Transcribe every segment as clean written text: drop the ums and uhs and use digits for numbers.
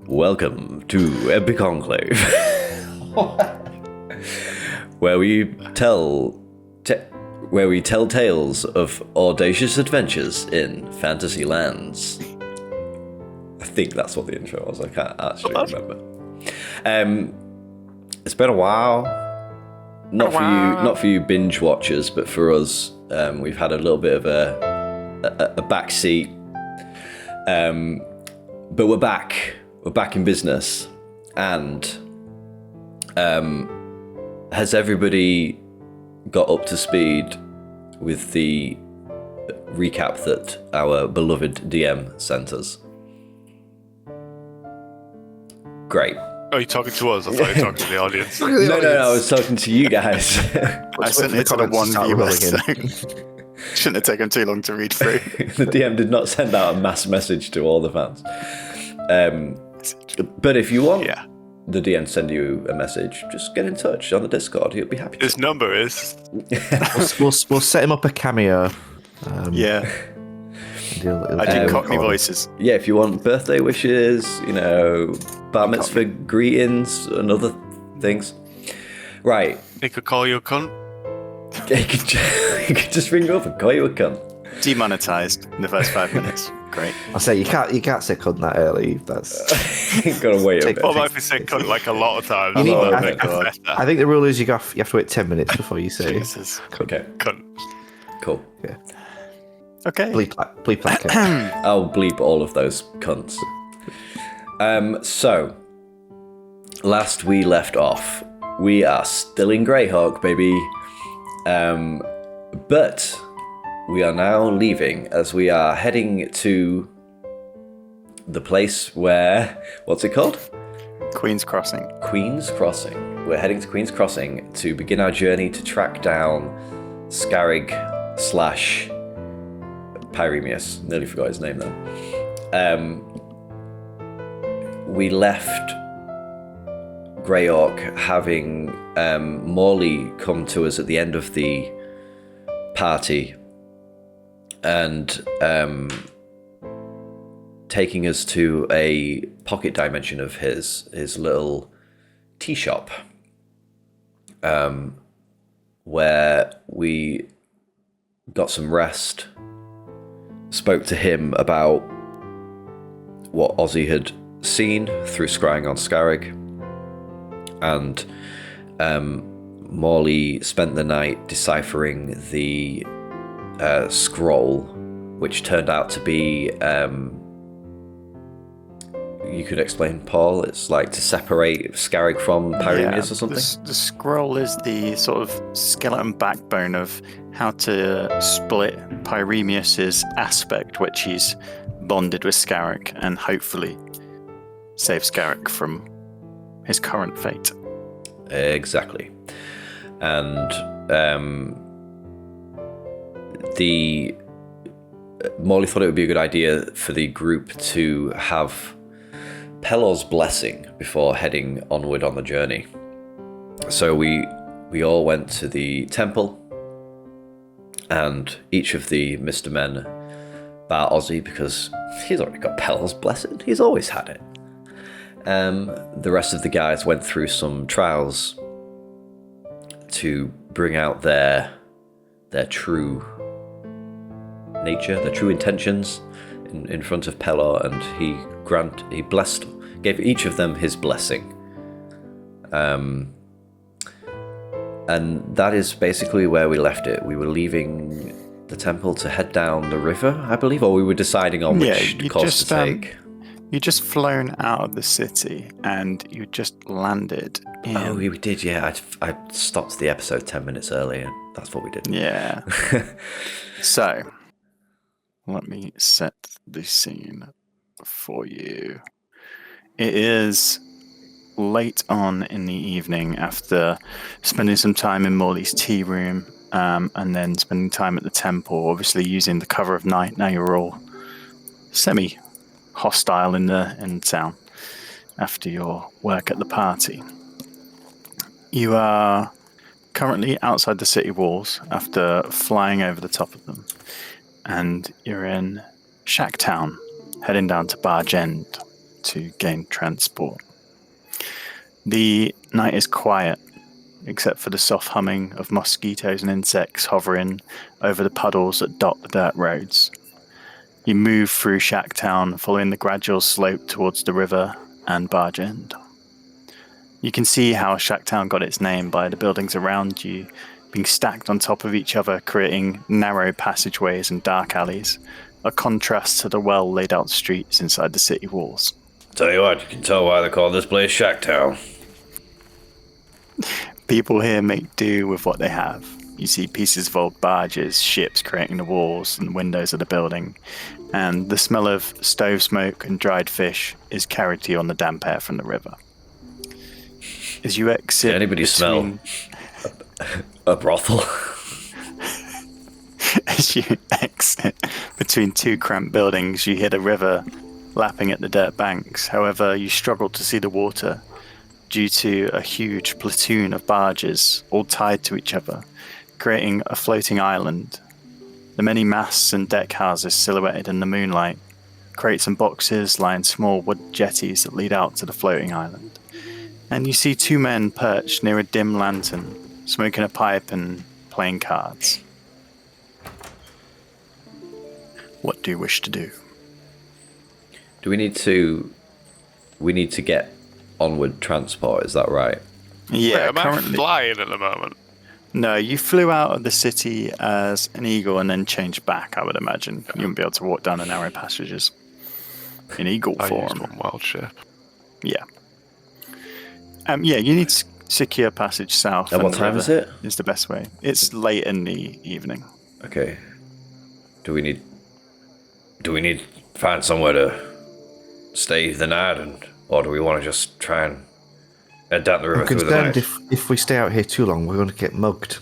Welcome to Epic Enclave, where we tell tales of audacious adventures in fantasy lands. I think that's what the intro was. I can't actually remember. It's been a while. Not for you binge watchers, but for us, we've had a little bit of a back seat. But we're back. We're back in business. And has everybody got up to speed with the recap that our beloved DM sent us? Great. Are you talking to us? I thought you were talking to the audience. No, I was talking to you guys. I sent it to the one viewer, so shouldn't have taken too long to read through. The DM did not send out a mass message to all the fans. But if you want the DM to send you a message, just get in touch on the Discord. He'll be happy to. His number is... we'll set him up a cameo. I do Cockney voices. Yeah, if you want birthday wishes, bar mitzvah greetings and other things. Right. He could call you a cunt. He could just ring up and call you a cunt. Demonetized in the first 5 minutes. Great. I say you can't say cunt that early. That's gotta wait a bit. What about if you say cunt like a lot of times? I think the rule is you have to wait 10 minutes before you say Jesus. Okay. Cunt. Cool. Yeah. Okay. Bleep that. I'll bleep all of those cunts. So, last we left off, we are still in Greyhawk, baby. But we are now leaving as we are heading to the place where... What's it called? Queen's Crossing. Queen's Crossing. We're heading to Queen's Crossing to begin our journey to track down Scarrig / Pyreneus. Nearly forgot his name then. We left Greyhawk having Morley come to us at the end of the party and taking us to a pocket dimension of his little tea shop, where we got some rest, spoke to him about what Ozzy had seen through scrying on Scarrig, and Morley spent the night deciphering the scroll, which turned out to be, you could explain, Paul, it's like to separate Scarrig from Pyreneus or something? The scroll is the sort of skeleton backbone of how to split Pyreneus's aspect, which he's bonded with Scarrig, and hopefully save Scarrig from his current fate. Exactly. And Morley thought it would be a good idea for the group to have Pelor's blessing before heading onward on the journey. So we all went to the temple, and each of the Mr. Men, bar Ozzy, because he's already got Pelor's blessing. He's always had it. The rest of the guys went through some trials to bring out their true nature, their true intentions in front of Pelor, and he gave each of them his blessing. And that is basically where we left it. We were leaving the temple to head down the river, I believe, or we were deciding on which course to take. You just flown out of the city and you just landed in... Oh, we did, yeah. I stopped the episode 10 minutes early, and that's what we did. Yeah. So, let me set the scene for you. It is late on in the evening after spending some time in Morley's tea room, and then spending time at the temple, obviously using the cover of night. Now you're all semi-hostile in town after your work at the party. You are currently outside the city walls after flying over the top of them, and you're in Shacktown, heading down to Barge End to gain transport. The night is quiet, except for the soft humming of mosquitoes and insects hovering over the puddles that dot the dirt roads. You move through Shacktown, following the gradual slope towards the river and Barge End. You can see how Shacktown got its name by the buildings around you being stacked on top of each other, creating narrow passageways and dark alleys, a contrast to the well laid out streets inside the city walls. Tell you what, you can tell why they call this place Shacktown. People here make do with what they have. You see pieces of old barges, ships creating the walls and windows of the building, and the smell of stove smoke and dried fish is carried to you on the damp air from the river. As you exit, Can anybody smell a brothel? As you exit between two cramped buildings, you hear the river lapping at the dirt banks. However, you struggle to see the water due to a huge platoon of barges all tied to each other, creating a floating island. The many masts and deck houses silhouetted in the moonlight, crates and boxes lie in small wood jetties that lead out to the floating island. And you see two men perched near a dim lantern, smoking a pipe and playing cards. What do you wish to do? Do we need to get onward transport, is that right? Yeah, Wait, am I currently. flying at the moment? No, you flew out of the city as an eagle and then changed back, I would imagine. You wouldn't be able to walk down the narrow passages in eagle I used form. one wild ship. Yeah. Yeah, you need to secure passage south. And what the time river is it? Is the best way. It's late in the evening. Okay. Do we need to find somewhere to stay the night, or do we want to just try and head down the river I'm through the concerned night? if we stay out here too long, we're going to get mugged.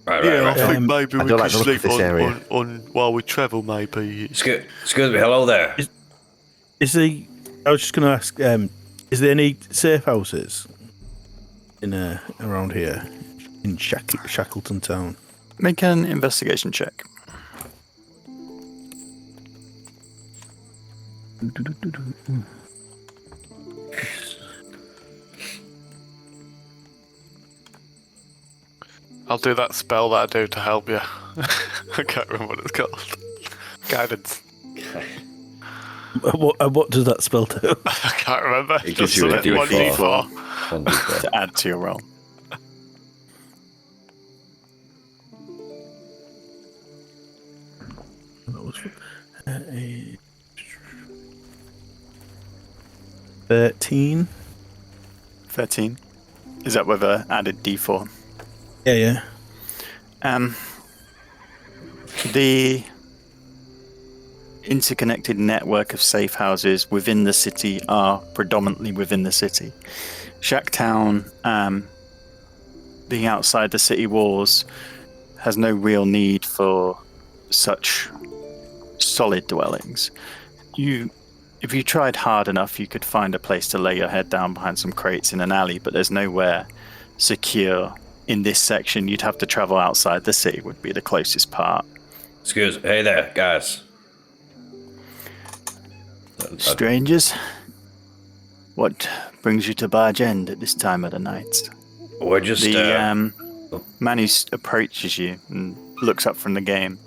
Right. I think maybe I we don't could like the look of sleep this area. on while we travel, maybe. Excuse me, hello there. I was just going to ask, is there any safe houses in around here in Shackleton Town? Make an investigation check. I'll do that spell that I do to help you. I can't remember what it's called. Guidance. What does that spell do? I can't remember. It gives you a Just one D4. D4. 1d4. To add to your roll. That was 13. 13. Is that with an added d4? Yeah. The interconnected network of safe houses within the city are predominantly within the city. Shacktown, being outside the city walls, has no real need for such solid dwellings. If you tried hard enough, you could find a place to lay your head down behind some crates in an alley, but there's nowhere secure in this section. You'd have to travel outside the city, would be the closest part. Hey there, guys. Strangers, what brings you to Barge End at this time of the night? We're just The man who approaches you and looks up from the game.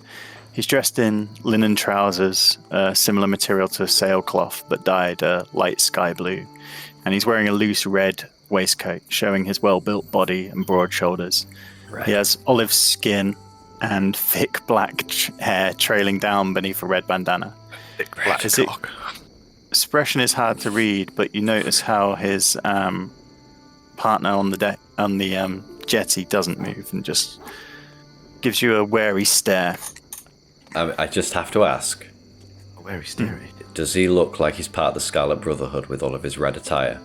He's dressed in linen trousers, similar material to sailcloth, but dyed light sky blue. And he's wearing a loose red waistcoat, showing his well-built body and broad shoulders. Right. He has olive skin and thick black hair trailing down beneath a red bandana. Thick black Is it- cock. Expression is hard to read, but you notice how his partner on the jetty doesn't move and just gives you a wary stare. I just have to ask, Where he's staring. does he look like he's part of the Scarlet Brotherhood with all of his red attire?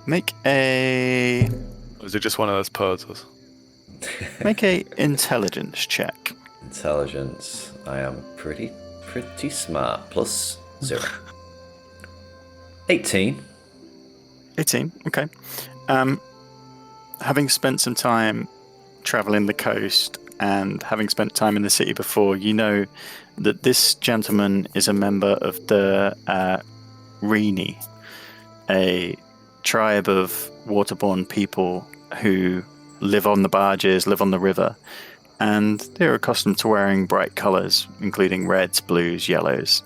Make a Or is it just one of those posers? intelligence check. Intelligence. I am pretty smart. Plus 0. 18. 18. Okay. Having spent some time traveling the coast and having spent time in the city before, you know that this gentleman is a member of the Rini, a tribe of waterborne people who live on the barges, live on the river, and they're accustomed to wearing bright colors, including reds, blues, yellows.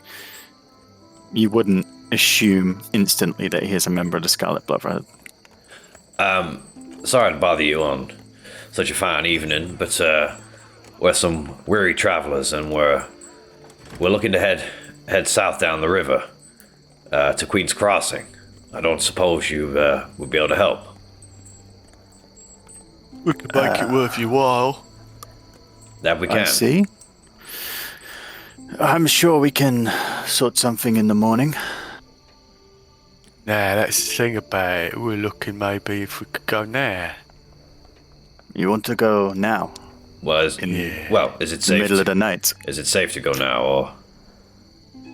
You wouldn't assume instantly that he is a member of the Scarlet Brotherhood. Sorry to bother you on such a fine evening, but we're some weary travelers, and we're looking to head south down the river to Queen's Crossing. I don't suppose you would be able to help. We can make it worth your while. That we can. I see. I'm sure we can sort something in the morning. Nah, that's the thing about it. We're looking maybe if we could go now. You want to go now? Is it In safe? the middle of the night? Is it safe to go now, or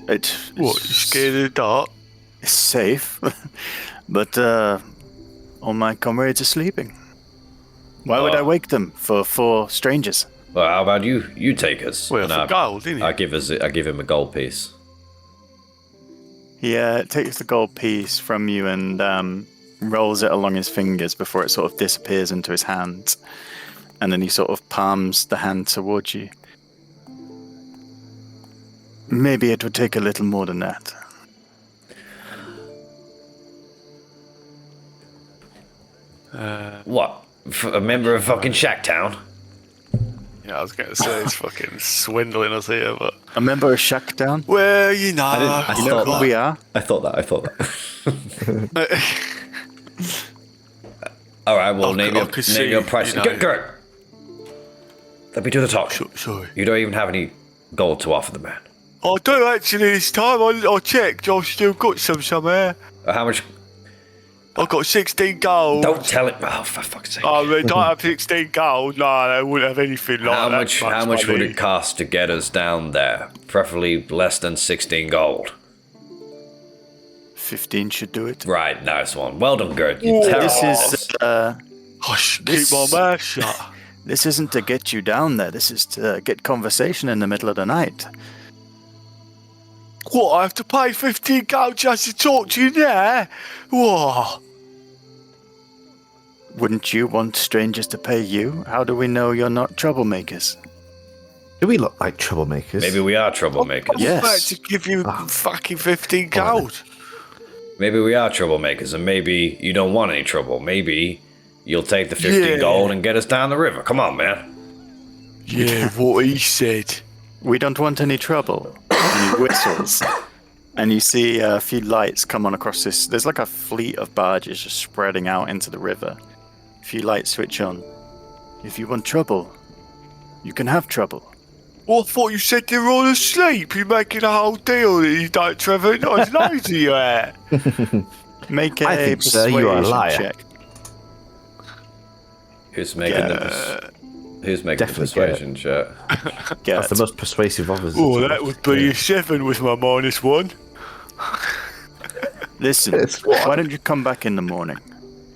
What, you scared of the dark? It's safe, but all my comrades are sleeping. Why would I wake them for 4 strangers? well, how about you take us? Well, And for gold, didn't you? I give him a gold piece. He takes the gold piece from you and rolls it along his fingers before it sort of disappears into his hand. And then he sort of palms the hand towards you. Maybe it would take a little more than that. What? A member of fucking Shacktown? Yeah, I was going to say it's fucking swindling us here, but... A member of Shackdown? Well, you know... I You know thought who that. we are? I thought that. All right, well, name your price. you know. Gert, let me do the talk. Sorry. You don't even have any gold to offer the man. I do actually this time. I checked. I've still got some somewhere. How much? I've got 16 gold. Don't tell it. Oh, for fuck's sake. I mean, don't have 16 gold. No, I wouldn't have anything like How that. much? How much would it cost to get us down there? Preferably less than 16 gold. 15 should do it. Right, nice one. Well done, Gert. You tell This us. is Hush, This- keep my mouth shut. this isn't to get you down there. This is to get conversation in the middle of the night. What, I have to pay 15 gold just to talk to you now? What? Wouldn't you want strangers to pay you? How do we know you're not troublemakers? Do we look like troublemakers? Maybe we are troublemakers. Yeah. I'm about to give you fucking 15 gold. Maybe we are troublemakers, and maybe you don't want any trouble. Maybe you'll take the 15 Yeah. gold and get us down the river. Come on, man. Yeah, what he said. We don't want any trouble. And he whistles. And you see a few lights come on across this. There's like a fleet of barges just spreading out into the river. A few lights switch on. If you want trouble, you can have trouble. Well, I thought you said they were all asleep. You're making a whole deal that you don't, Trevor. Nice nose are you at? Make a I think, sir, you are a persuasion liar. check. Who's making Who's making Definitely the persuasion check? Get That's the most persuasive of us. Oh, that would be a 7 with my -1. Listen, why don't you come back in the morning?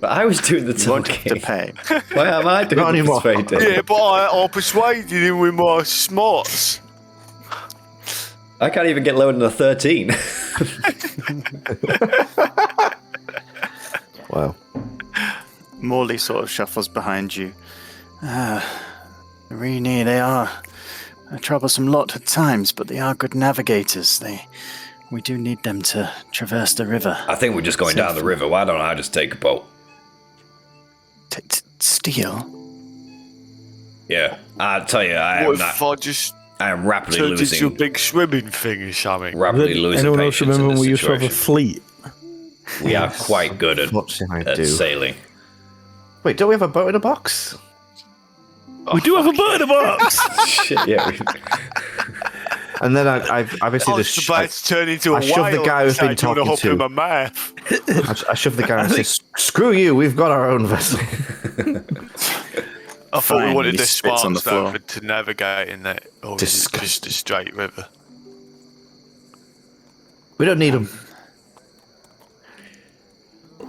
But I was doing the You won't have to talking. pay. Why am I doing Not the anymore. persuading? Yeah, but I persuaded him with my smarts. I can't even get lower than a 13. Wow. Morley sort of shuffles behind you. Rini, they are a troublesome lot at times, but they are good navigators. We do need them to traverse the river. I think we're just going down the river. Why don't I just take a boat? Steal? Yeah, I tell you, What if I just I am rapidly turned into a losing, big swimming thing or something? rapidly losing Anyone else patience remember in when we this used to have a situation. fleet? We are quite good Unfortunately, I at do. sailing. Wait, don't we have a boat in a box? We do have a bird in a box! Shit, yeah. And then I basically I was just about to turn into a I shoved the whale guy and who's say, been "Do you wanna talking hop to." in my mouth? I shoved the guy and said, "Screw you! We've got our own vessel." I thought we Fine, wanted he the spits on the smarts though floor. to navigate in that, or is it just Disgusting. a straight river? We don't need them.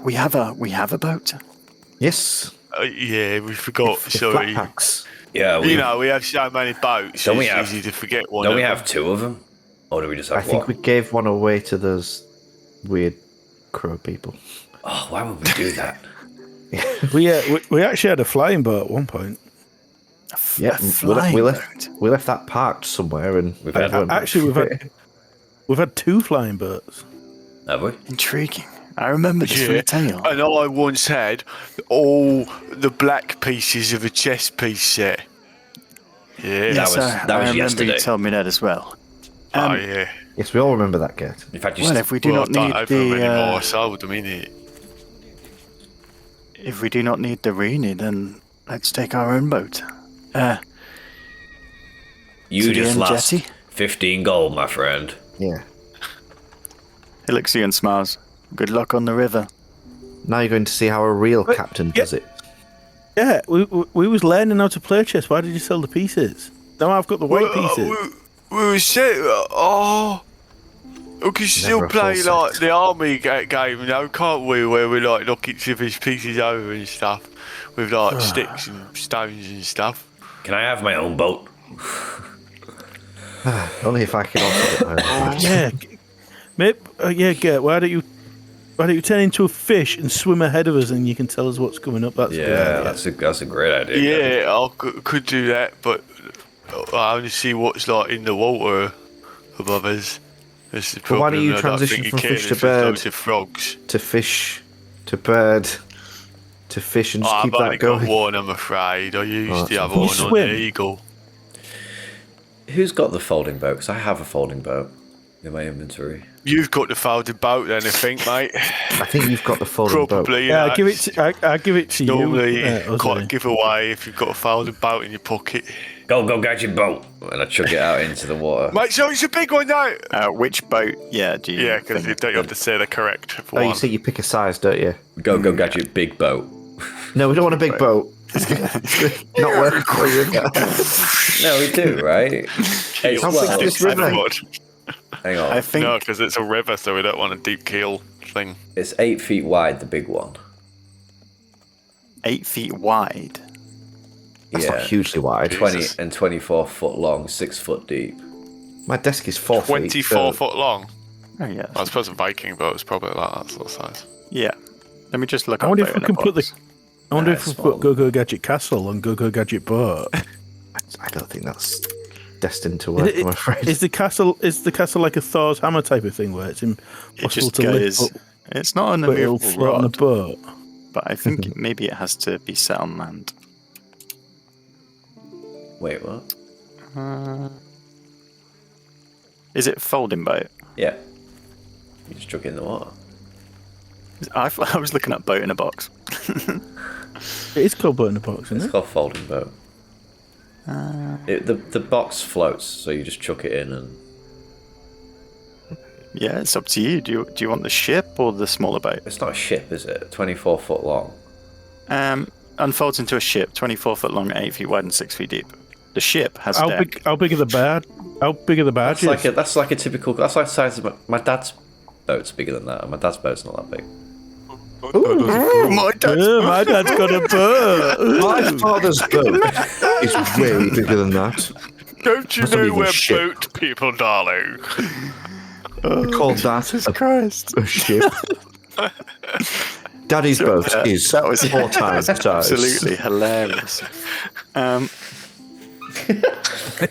We have a boat. Yes. Yeah, we forgot. The Sorry. flat packs. Yeah, You know, we have so many boats. Don't we it's have- easy to forget one. don't of we them. have 2 of them? Or do we just have I think one? we gave one away to those weird crow people. Oh, why would we do that? We actually had a flying boat at one point. Yeah, A flying we boat. left that parked somewhere, and We've had- everyone- We've had 2 flying boats. Have we? Intriguing. I remember this from the tale. And I once had all the black pieces of a chess piece set. Yeah. Yes, was- I that was remember yesterday. you told me that as well. Oh, yeah. Yes, we all remember that, Gert. In fact, you Well, st- if we do Well, not I don't need have them the anymore. I sold them, innit? if we do not need the Rini, then let's take our own boat. you City just and lost jetty? 15 gold, my friend. Yeah. He looks at you and smiles. Good luck on the river. Now you're going to see how a real captain does it. Yeah, we was learning how to play chess. Why did you sell the pieces? Now I've got the white pieces. We were set. We can still Never a play full like set. the army game, can't we? Where we like knock each other's pieces over and stuff with like sticks and stones and stuff. Can I have my own boat? Only if I can also get my own. Yeah, Gert, why don't you turn into a fish and swim ahead of us, and you can tell us what's coming up? That's a good Yeah, idea. that's a great idea. Yeah, I could do that, but I only see what's like in the water above us. That's the Well, why problem. don't you I transition think you from can fish to if there's bird? loads of frogs. To fish, to bird, to fish, and just I've keep only that got going. one, I'm afraid. I used Oh, the that's other Can you one on swim? the Eagle. Who's got the folding boat? Because I have a folding boat in my inventory. You've got the folded boat then, I think, mate. I think you've got the folding boat. Probably. Yeah, you I give know, it. I give it to normally you. quite a giveaway if you've got a folded boat in your pocket. Go get your boat. And I chuck it out into the water. Mate, so it's a big one now. Which boat? Yeah, do you? Yeah, because you don't have to say the correct Oh, you one. say you pick a size, don't you? Go gadget big boat. No, we don't want a big boat. Not working for you. No, we do, right? It's, How big's this river? hang on. I think No, because it's a river, so we don't want a deep keel thing. It's 8 feet wide, the big one. 8 feet wide. That's not hugely wide. 20 and 24 foot long, 6 foot deep. My desk is 4 feet. 24 so- foot long. Oh yeah. I suppose a Viking boat is probably like that sort of size. Yeah. Let me just look. I up wonder boat if we in can a put the. box. I wonder Nah, if we it's put small. Go Gadget Castle and Go Gadget Boat. I don't think that's destined to work, I'm afraid. Is the castle like a Thor's hammer type of thing where it's It impossible just to goes. lift up, It's not an but it'll immovable float on a rod, boat? but I think maybe it has to be set on land. Wait, what? Is it folding boat? Yeah. You just chuck it in the water. I was looking at boat in a box. It is called boat in a box, isn't It's it? called folding boat. The box floats, so you just chuck it in and... Yeah, it's up to you. Do you want the ship or the smaller boat? It's not a ship, is it? 24 foot long. Unfolds into a ship, 24 foot long, 8 feet wide, and 6 feet deep. The ship has a deck. How big are the bad? How big are the That's badges? like a typical... That's like the size of my dad's boat's bigger than that, and my dad's boat's not that big. Oh, my dad's My dad's got a boat. My father's boat is way bigger than that. Don't you That's not know even we're a ship. boat people, darling? We call that Christ. a ship. Daddy's boat is that was 4 times the size. absolutely hilarious. All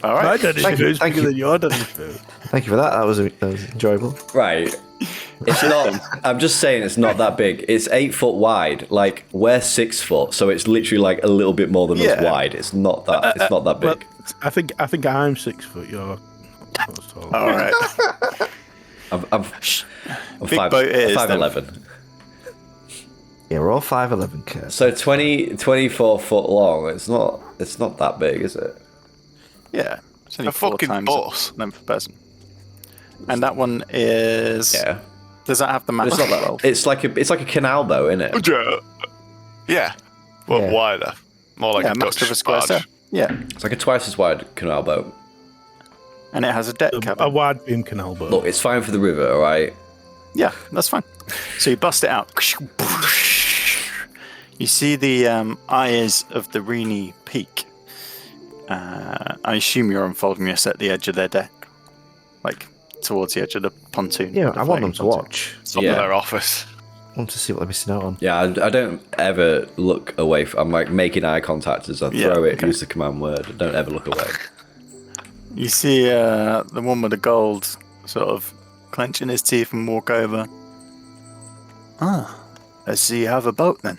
My right. daddy's Thank boat you, is thank bigger you. than your daddy's boat. Thank you for that. That was enjoyable. Right. It's not... I'm just saying it's not that big. It's 8 foot wide. Like, we're 6 foot, so it's literally like a little bit more than us Yeah. wide. It's not that... It's not that Well, big. I think I'm 6 foot. You're not as tall. All right. I'm Big boat it is, then. 5'11". Yeah, we're all 5'11", Kurt. So 24 foot long. It's not that big, is it? Yeah. It's only A 4 fucking times boss. length per person. And that one is. Yeah. Does that have the mast? It's not that. roll? It's like a canal boat, isn't it? Yeah. Well, Yeah. wider. More like Yeah, a mast of a Dutch square barge. sail. Yeah. It's like a twice as wide canal boat. And it has a deck A cabin. wide beam canal boat. Look, it's fine for the river, all right. Yeah, that's fine. So you bust it out. You see the eyes of the Rini peak I assume you're unfolding this at the edge of their deck, like towards the edge of the pontoon. Yeah, the I want them floating to pontoon. watch. Top Yeah. of their office. I want to see what they're missing out on. Yeah, I don't ever look away. I'm like making eye contact as I Yeah, throw it, okay. use the command word. I don't ever look away. You see the one with the gold sort of clenching his teeth and walk over. Ah, I see you have a boat then.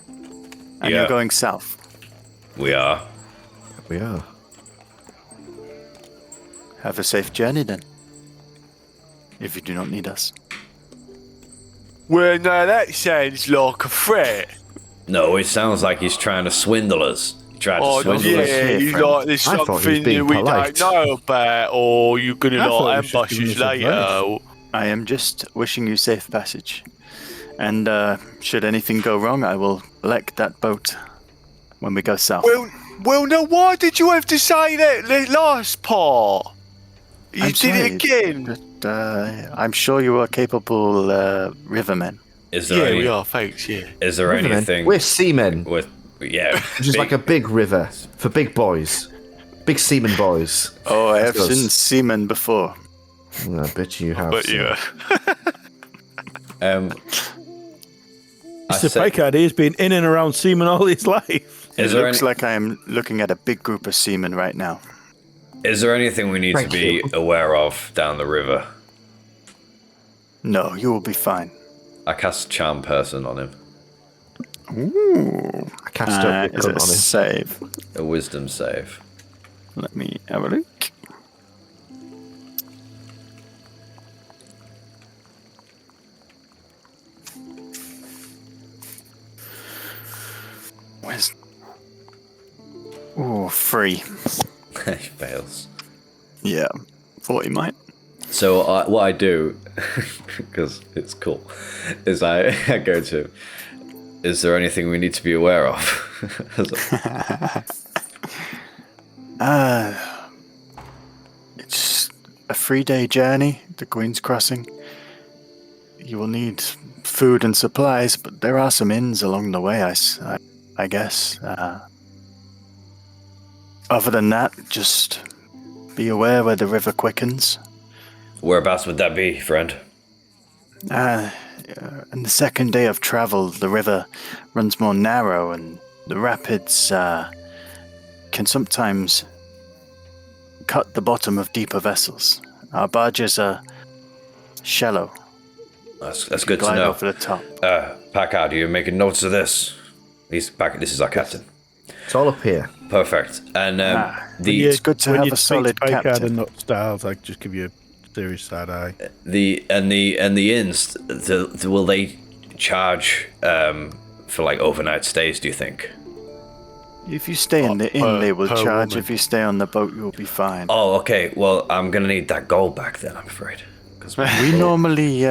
And Yeah. you're going south. We are. We are. Have a safe journey then. If you do not need us. Well, now that sounds like a threat. No, it sounds like he's trying to swindle us. He tried to Oh, swindle yeah, us. here, you friend. like there's I thought he was something being that we polite. don't know about, or you're gonna I thought he like was just ambush giving us us later. advice. I am just wishing you safe passage. And should anything go wrong, I will elect that boat when we go south. Well, now why did you have to say that the last part? You I'm did sorry, it again. But I'm sure you are capable rivermen. Is there Yeah, any, we are. Thanks. Yeah. Is there Rivermen. anything We're seamen, with yeah? which is like a big river for big boys. Big seamen boys. Oh, I have That's seen us. seamen before. I bet you have. But seen. yeah. I Mr. said- Picard, he's been in and around Seaman all his life. It Is there looks any, like I am looking at a big group of seamen right now. is there anything we need Thank to be you. aware of down the river? No, you will be fine. I cast charm person on him. Ooh. I cast up Is the it a gun on him. save? A wisdom save. Let me have a look. Where's... Ooh, 3. He fails. Yeah, thought he might. So what I do, because it's cool, is I go to, is there anything we need to be aware of? It's a 3-day journey to Queen's Crossing. You will need food and supplies, but there are some inns along the way, I guess. Other than that, just be aware where the river quickens. Whereabouts would that be, friend? In the second day of travel, the river runs more narrow, and the rapids can sometimes cut the bottom of deeper vessels. Our barges are shallow. That's good to Glide know. over the top. Packard, are you making notes of this? This is our captain. It's all up here. Perfect. And the It's good to when have you a speak solid to Picard captain. and not Styles, I just give you a serious side eye. the inns, will they charge for like overnight stays? Do you think? If you stay in the inn, per- they will per charge. woman. If you stay on the boat, you'll be fine. Oh, okay. Well, I'm gonna need that gold back then. I'm afraid. 'Cause We normally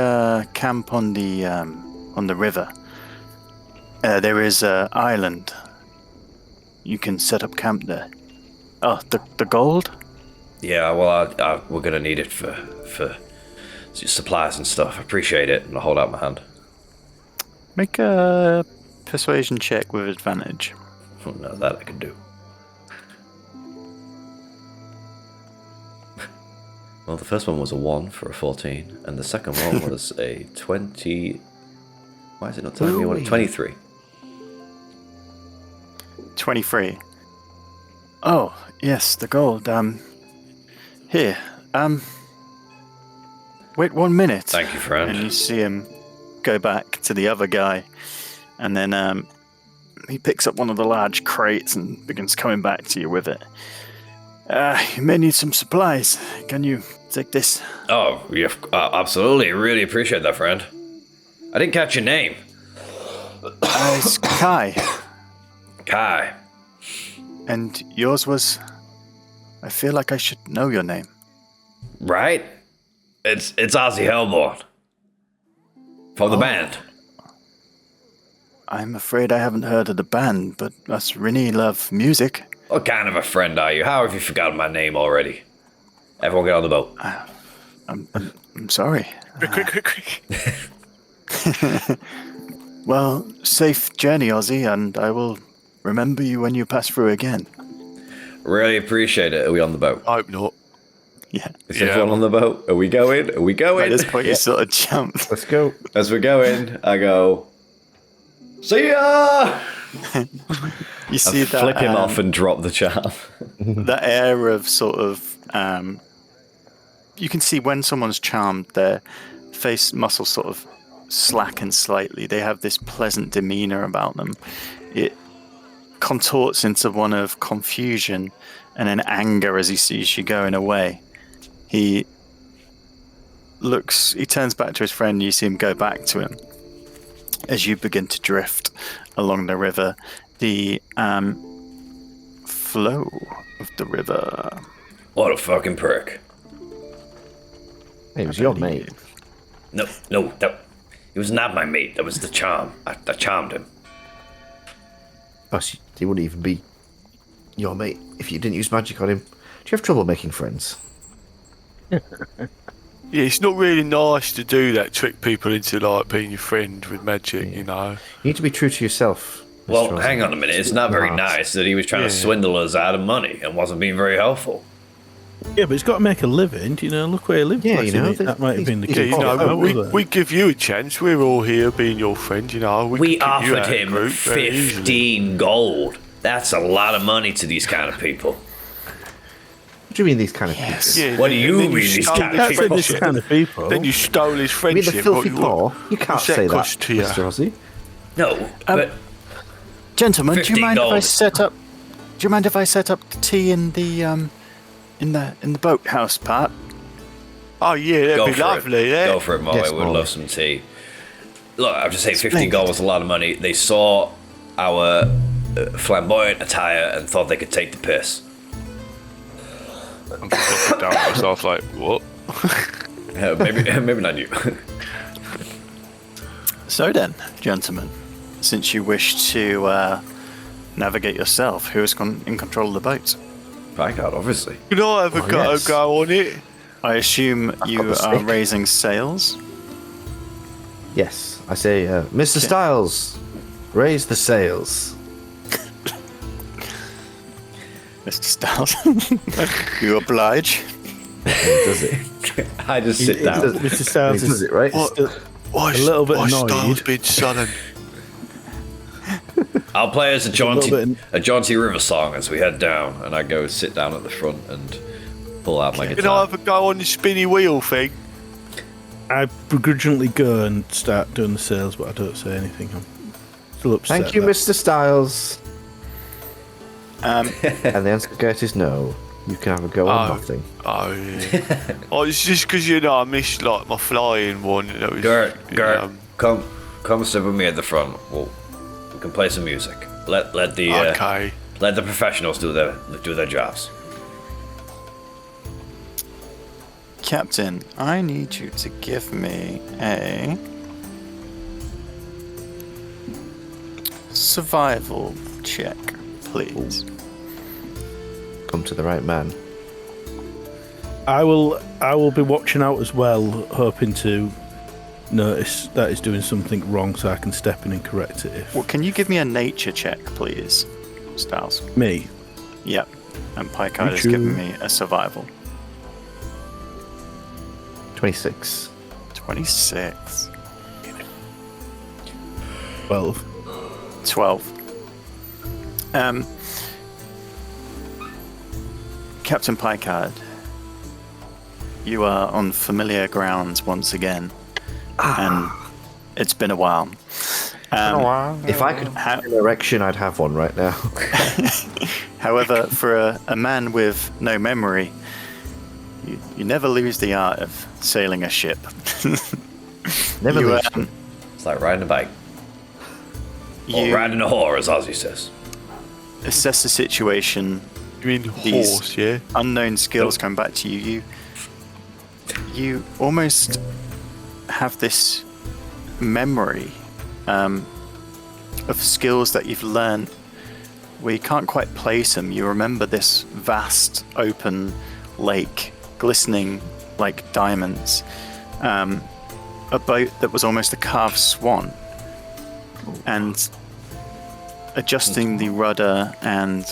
camp on the river. There is an island. You can set up camp there. Oh, the gold? Yeah. Well, we're gonna need it for supplies and stuff. I appreciate it, and I'll hold out my hand. Make a persuasion check with advantage. Oh, no, that I can do. Well, the first one was a 1 for a 14, and the second one was a 20. Why is it not telling me what? Ooh-wee. 23. 23. Oh, yes, the gold. Here. Wait 1 minute. Thank you, friend. And you see him go back to the other guy, and then he picks up one of the large crates and begins coming back to you with it. You may need some supplies. Can you take this? Oh, yeah, absolutely. Really appreciate that, friend. I didn't catch your name. It's Kai. Kai. And yours was... I feel like I should know your name. Right? It's Ozzy Hellborn. From the band. I'm afraid I haven't heard of the band, but us really love music. What kind of a friend are you? How have you forgotten my name already? Everyone get on the boat. I'm sorry. Quick. Well, safe journey, Ozzy, and I will remember you when you pass through again. Really appreciate it. Are we on the boat? I hope not. Yeah. Is everyone on the boat? Are we going? Are we going? At this point, you sort of jump. Let's go. As we're going, I go, see ya! You see that Flip him off and drop the charm. that air of sort of you can see when someone's charmed, their face muscles sort of slacken slightly. They have this pleasant demeanor about them. It contorts into one of confusion and then anger as he sees you going away. He turns back to his friend. You see him go back to him as you begin to drift along the river. The flow of the river. What a fucking prick. Hey, it was your mate. No, he was not my mate. That was the charm. I charmed him. Plus, he wouldn't even be your mate if you didn't use magic on him. Do you have trouble making friends? Yeah, it's not really nice to do that, trick people into like being your friend with magic, you know. You need to be true to yourself. Mr. Well, Rossi. hang on a minute. It's not very nice that he was trying to swindle us out of money and wasn't being very helpful. Yeah, but he's got to make a living. You know, look where he lives. Yeah, you know, that might have been the he's- case. Yeah, you know, before, we give you a chance. We're all here being your friend, you know. We could kick you out offered of him the group very easily. 15 gold. That's a lot of money to these kind of people. What do you mean these kind of people? Yeah, What do you and then mean, these stole kind his of That's people? this friendship. kind of people. Then you stole his You mean the friendship. filthy What- paw? You can't what's that say that, cost to you? Mr. Rossi. No, but Gentlemen, do you 15 mind if I gold. set up? Do you mind if I set up the tea in the boathouse part? Oh yeah, that'd go be for lovely. it. Yeah. Go for it, Molly. Yes, We'd Molly. love some tea. Look, I have to say, 15 Splendid. gold was a lot of money. They saw our flamboyant attire and thought they could take the piss. I'm just looking down at myself like, what? Maybe not you. So then, gentlemen, since you wish to navigate yourself, who is in control of the boat? Picard, obviously. Can I have a yes. go on it? I assume you got the are stick. raising sails. Yes, I say, Mr. Styles, raise the sails. Mr. Styles, you oblige. Does it? I just sit down. Mr. Styles He does is it, right? What? still Why a little bit why annoyed. Styles been sullen? I'll play us a little jaunty river song as we head down, and I go sit down at the front and pull out my Can I guitar. have a go on the spinny wheel thing? I begrudgingly go and start doing the sales, but I don't say anything. I'm still upset. Thank you, that- Mr. Styles. Um, And the answer, Gert, is no. You can have a go on Oh. nothing. Oh yeah. Oh, it's just because you know I missed like my flying one. That was, Gert, you Gert, know, come sit with me at the front. We can play some music. Let the okay. let the professionals do their jobs. Captain, I need you to give me a survival check, please. Come to the right man. I will be watching out as well, hoping to notice that he's doing something wrong, so I can step in and correct it. If Well, can you give me a nature check, please, Styles? me, Yep. And Picard has Nature. given me a survival. 26. 26. 12. 12. Captain Picard, you are on familiar grounds once again, and it's been a while. If I could have an erection, I'd have one right now. However, for a man with no memory, you never lose the art of sailing a ship. Never You, lose. It's like riding a bike or you riding a whore, as Ozzy says. assess the situation. You mean These- horse? Yeah. Unknown skills come back to you. You almost have this memory of skills that you've learned where you can't quite place them. You remember this vast open lake glistening like diamonds, a boat that was almost a carved swan, and adjusting the rudder and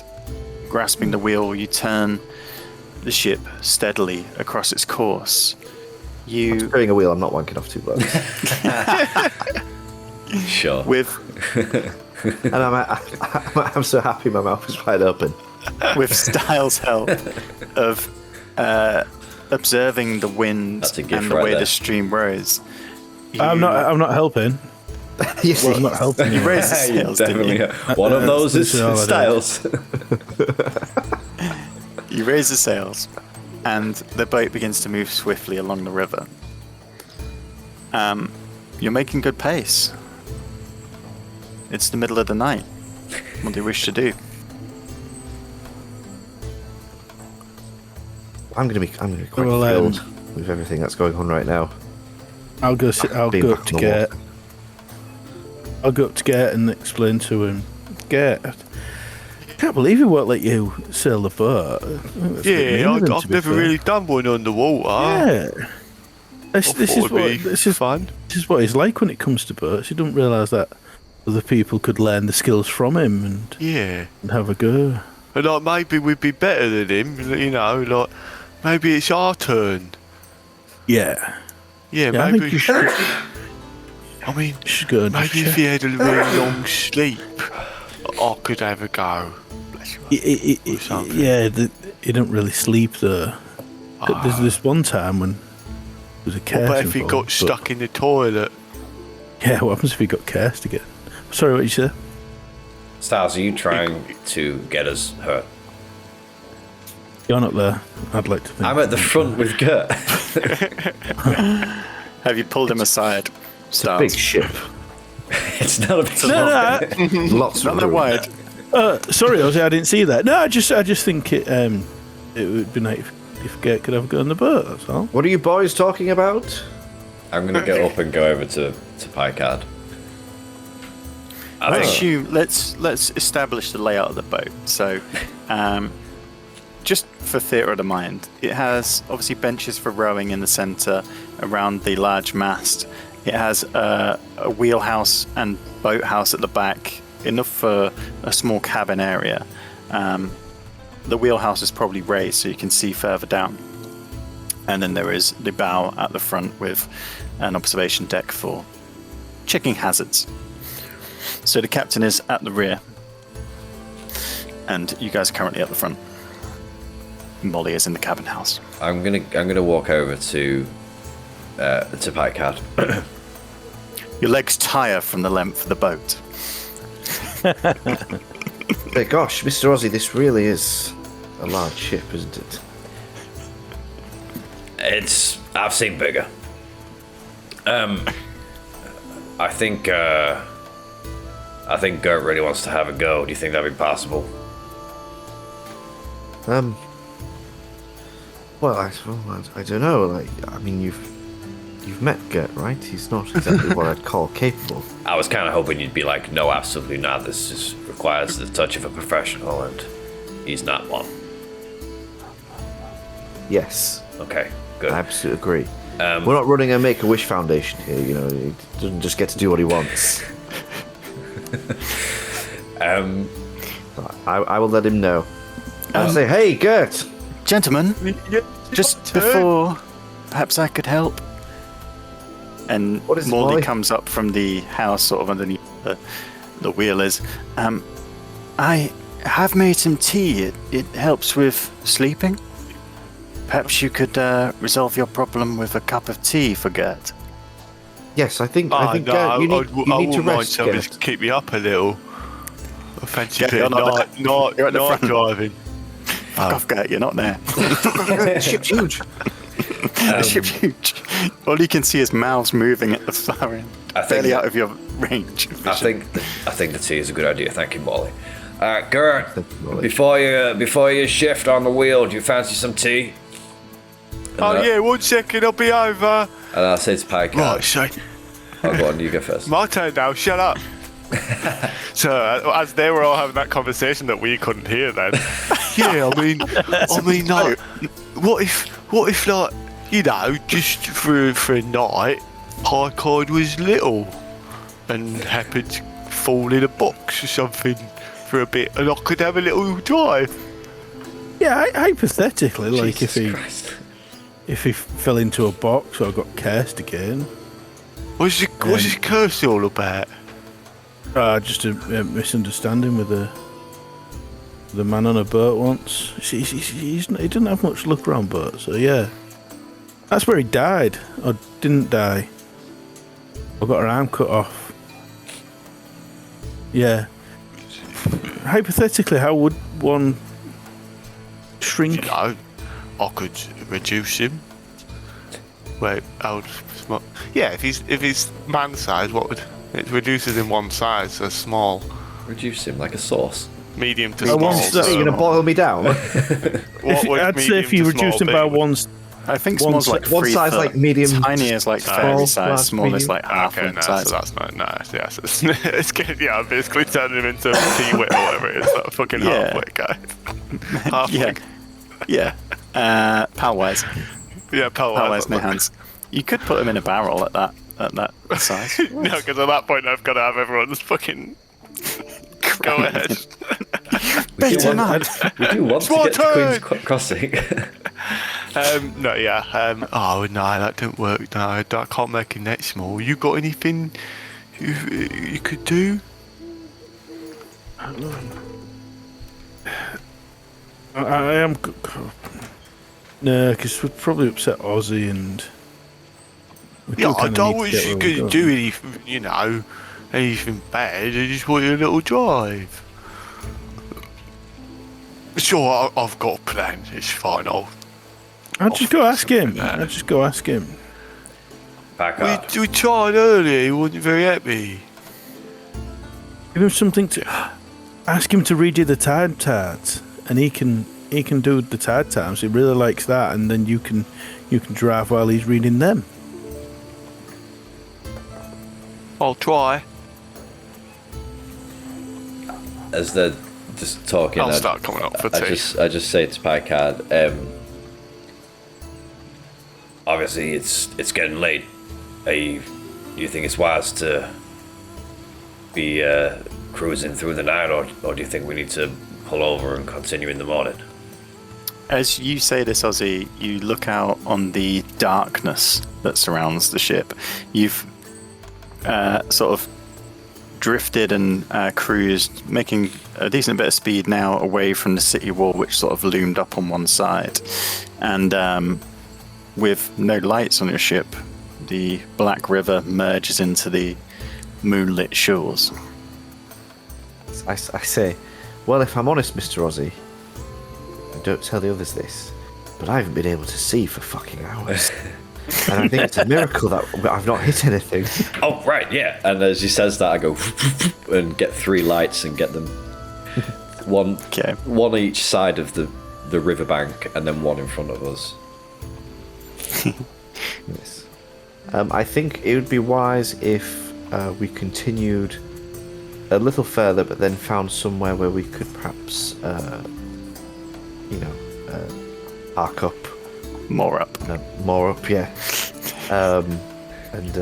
grasping the wheel, you turn the ship steadily across its course. You, Steering a wheel, I'm not wanking off 2 blokes. Sure. with And I'm so happy my mouth is wide open. with Styles' help of observing the wind That's a gift and the right way there. the stream rose. I'm not helping. Yes, Well, I'm not helping. You raised the You sails, didn't definitely you? One of those is That's all I did. Styles. You raise the sails, and the boat begins to move swiftly along the river. You're making good pace. It's the middle of the night. What do you wish to do? I'm gonna be quite Well, thrilled with everything that's going on right now. I'll go up to Gert. I'll go up to Gert and explain to him. Gert, I can't believe he won't let you sail the boat. That's a bit mean Yeah, of him, to I've be never fair. really done one underwater. Yeah. This is fun. This is what he's like when it comes to boats. You don't realise that other people could learn the skills from him and Yeah. have a go. And like maybe we'd be better than him, you know, like maybe it's our turn. Yeah. Yeah, Yeah, I maybe think you should, I mean you should go and just maybe if check. he had a really long sleep I could have a go. Bless you. Or something. Yeah, he don't really sleep though. But There's this one time when there was a curse But if he involved, got but- stuck in the toilet, Yeah, what happens if he got cursed again? Sorry, what you said? Styles, are you trying to get us hurt? You're not there. I'd like to think. I'm at the front with Gert. Have you pulled him aside? Styles? Big ship. It's not a big No, Lots Not of that room. wide. sorry, Ozzy, I didn't see that. No, I just think it would be nice if Gert could have a go on the boat. That's all. What are you boys talking about? I'm going to get up and go over to Picard. I think Assume, let's establish the layout of the boat. So, just for theatre of the mind, it has obviously benches for rowing in the centre around the large mast. It has a wheelhouse and boathouse at the back, enough for a small cabin area. The wheelhouse is probably raised so you can see further down. And then there is the bow at the front with an observation deck for checking hazards. So the captain is at the rear, and you guys are currently at the front. Molly is in the cabin house. I'm gonna walk over to Picard. Your legs tire from the length of the boat. Hey, gosh, Mr. Ozzy, this really is a large ship, isn't it? I've seen bigger. I think Gert really wants to have a go. Do you think that'd be possible? Well, I don't know. Like, I mean, you've met Gert, right? He's not exactly what I'd call capable. I was kind of hoping you'd be like, no, absolutely not. This requires the touch of a professional, and he's not one. Yes, Okay, good. I absolutely agree. We're not running a Make-A-Wish Foundation here, you know. He doesn't just get to do what he wants. I will let him know. I'll say, hey, Gert! Gentlemen, just before, perhaps I could help. And What is it, Molly Molly? comes up from the house, sort of underneath the wheel is. I have made some tea. It helps with sleeping. Perhaps you could resolve your problem with a cup of tea for Gert. Yes, I think Gert, you need to wouldn't mind rest, something Gert. to keep me up a little. I fancy Yeah, a bit you're of not night you're at the front. driving. Fuck off, Gert, you're not there. The ship's huge. The ship's huge. All you can see is mouths moving at the far end. I think- Barely out of your range. of I vision. think the tea is a good idea. Thank you, Molly. Gert, Thank you, Molly. before you shift on the wheel, do you fancy some tea? Oh yeah, 1 second, I'll be over. And I'll say to Picard. Right, so Oh, go on, you go first. my turn now. Shut up. So as they were all having that conversation that we couldn't hear, then yeah, I mean, like, what if like, you know, just for a night, Picard was little and happy to fall in a box or something for a bit, and I could have a little drive. Yeah, hypothetically, like Jesus Christ. if he fell into a box or got cursed again. What's his curse all about? Just a misunderstanding with the man on a boat once. He didn't have much luck around boats, so yeah. That's where he died, or didn't die. I got her arm cut off. Yeah. Hypothetically, how would one shrink? You know, I could reduce him. Wait, yeah, if he's man size, what would it reduces him one size, so small, Reduce him like a sauce. medium to I small. want Are you going to boil me down? I'd say if you reduced him by one. I think small's like one 3 size foot. like medium. Tiny is like fairy size. Small is like half Okay, of no, size. so that's not nice. Yeah, so it's good. Yeah, I'm basically turning him into T-wit or whatever it is. That fucking half-wit guy. Yeah. Yeah. Power-wise. Yeah, Power-wise, no hands. You could put him in a barrel at that size. No, because at that point I've got to have everyone's fucking. Go ahead. We do want to get to turn! Queen's Crossing. No, yeah. Oh no, that didn't work. No, I can't make him that small. You got anything you could do? I am. No, because we'd probably upset Ozzy and. Yeah, I don't want you to do anything. You know, anything bad. I just want you a little drive. Sure, I've got a plan. It's fine. I'll just go ask him. Nah. I'll just go ask him. Back up. We tried earlier. He wasn't very happy. Give him something to. Ask him to read you the tide times, and he can do the tide times. He really likes that, and then you can drive while he's reading them. I'll try. As they're just talking, I'll start coming up for tea. I just say to Picard, obviously it's getting late. You think it's wise to be cruising through the night, or do you think we need to pull over and continue in the morning? As you say this, Ozzy, you look out on the darkness that surrounds the ship. You've sort of drifted and cruised, making a decent bit of speed now away from the city wall, which sort of loomed up on one side. And with no lights on your ship, the Black River merges into the moonlit shores. I say, well, if I'm honest, Mr. Ozzy, and don't tell the others this, but I haven't been able to see for fucking hours. And I think it's a miracle that I've not hit anything. Oh, right, yeah. And as he says that, I go and get 3 lights and get them one each side of the riverbank, and then one in front of us. Yes. I think it would be wise if we continued a little further, but then found somewhere where we could perhaps, park up. More up. No, more up, yeah. And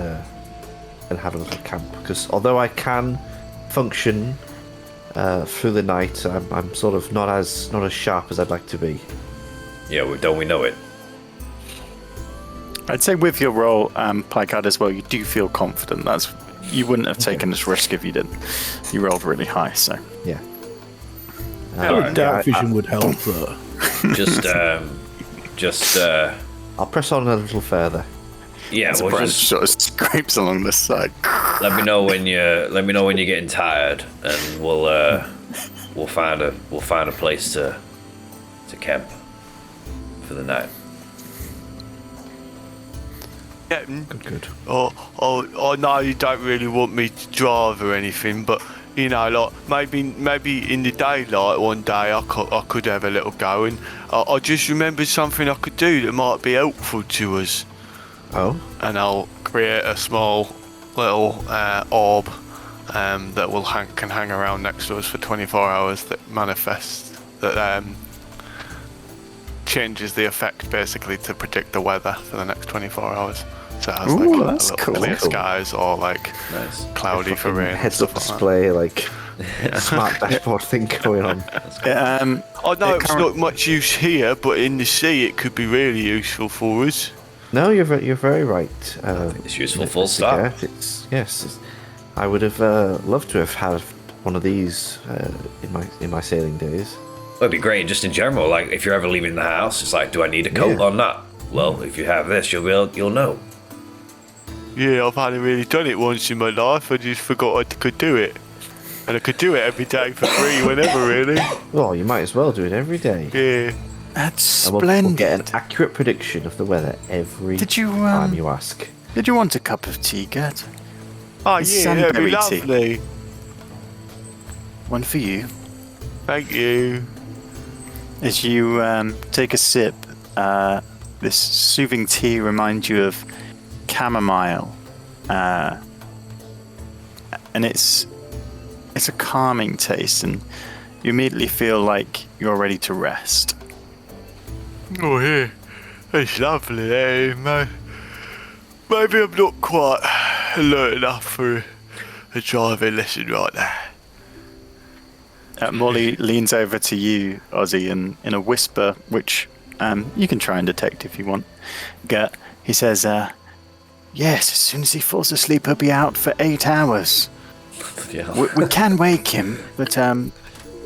have a little camp. Because although I can function through the night, I'm sort of not as sharp as I'd like to be. Yeah, don't we know it? I'd say with your role, Picard, as well, you do feel confident. You wouldn't have taken this risk if you didn't. You rolled really high, so. Yeah. Dark vision would help, though. I'll press on a little further. Yeah, As a branch sort of scrapes along the side. Let me know when you're getting tired, and we'll find a place to camp for the night. Captain, Good. I know you don't really want me to drive or anything, but you know, like maybe in the daylight one day I could have a little go, and I just remembered something I could do that might be helpful to us. Oh. And I'll create a small little orb that can hang around next to us for 24 hours that manifests, that changes the effect basically to predict the weather for the next 24 hours. So it has Ooh, like a that's little cool. clear skies or like Nice. cloudy for Fucking rain. and heads-up stuff like display, like smart dashboard thing going on. that. I know it it's current- not much use here, but in the sea it could be really useful for us. No, you're very right. It's useful, full Mr. stop. Garrett. I would have loved to have had one of these in my sailing days. It'd be great just in general. Like if you're ever leaving the house, it's like, do I need a coat Yeah. or not? Well, if you have this, you'll know. Yeah, I've only really done it once in my life. I just forgot I could do it. And I could do it every day for free whenever, really. Well, you might as well do it every day. Yeah. That's And we'll splendid. get an accurate prediction of the weather every Did you, time you ask. Did you want a cup of tea, Gert? Oh, It's yeah, that'd be sunberry tea. lovely. One for you. Thank you. As you take a sip, this soothing tea reminds you of chamomile, and it's a calming taste, and you immediately feel like you're ready to rest. Oh, yeah. It's lovely, eh, mate? Maybe I'm not quite alert enough for a driving lesson right now. Molly leans over to you, Ozzy, and in a whisper, which you can try and detect if you want, Gert, he says, yes, as soon as he falls asleep, he'll be out for 8 hours. Yeah. We can wake him, but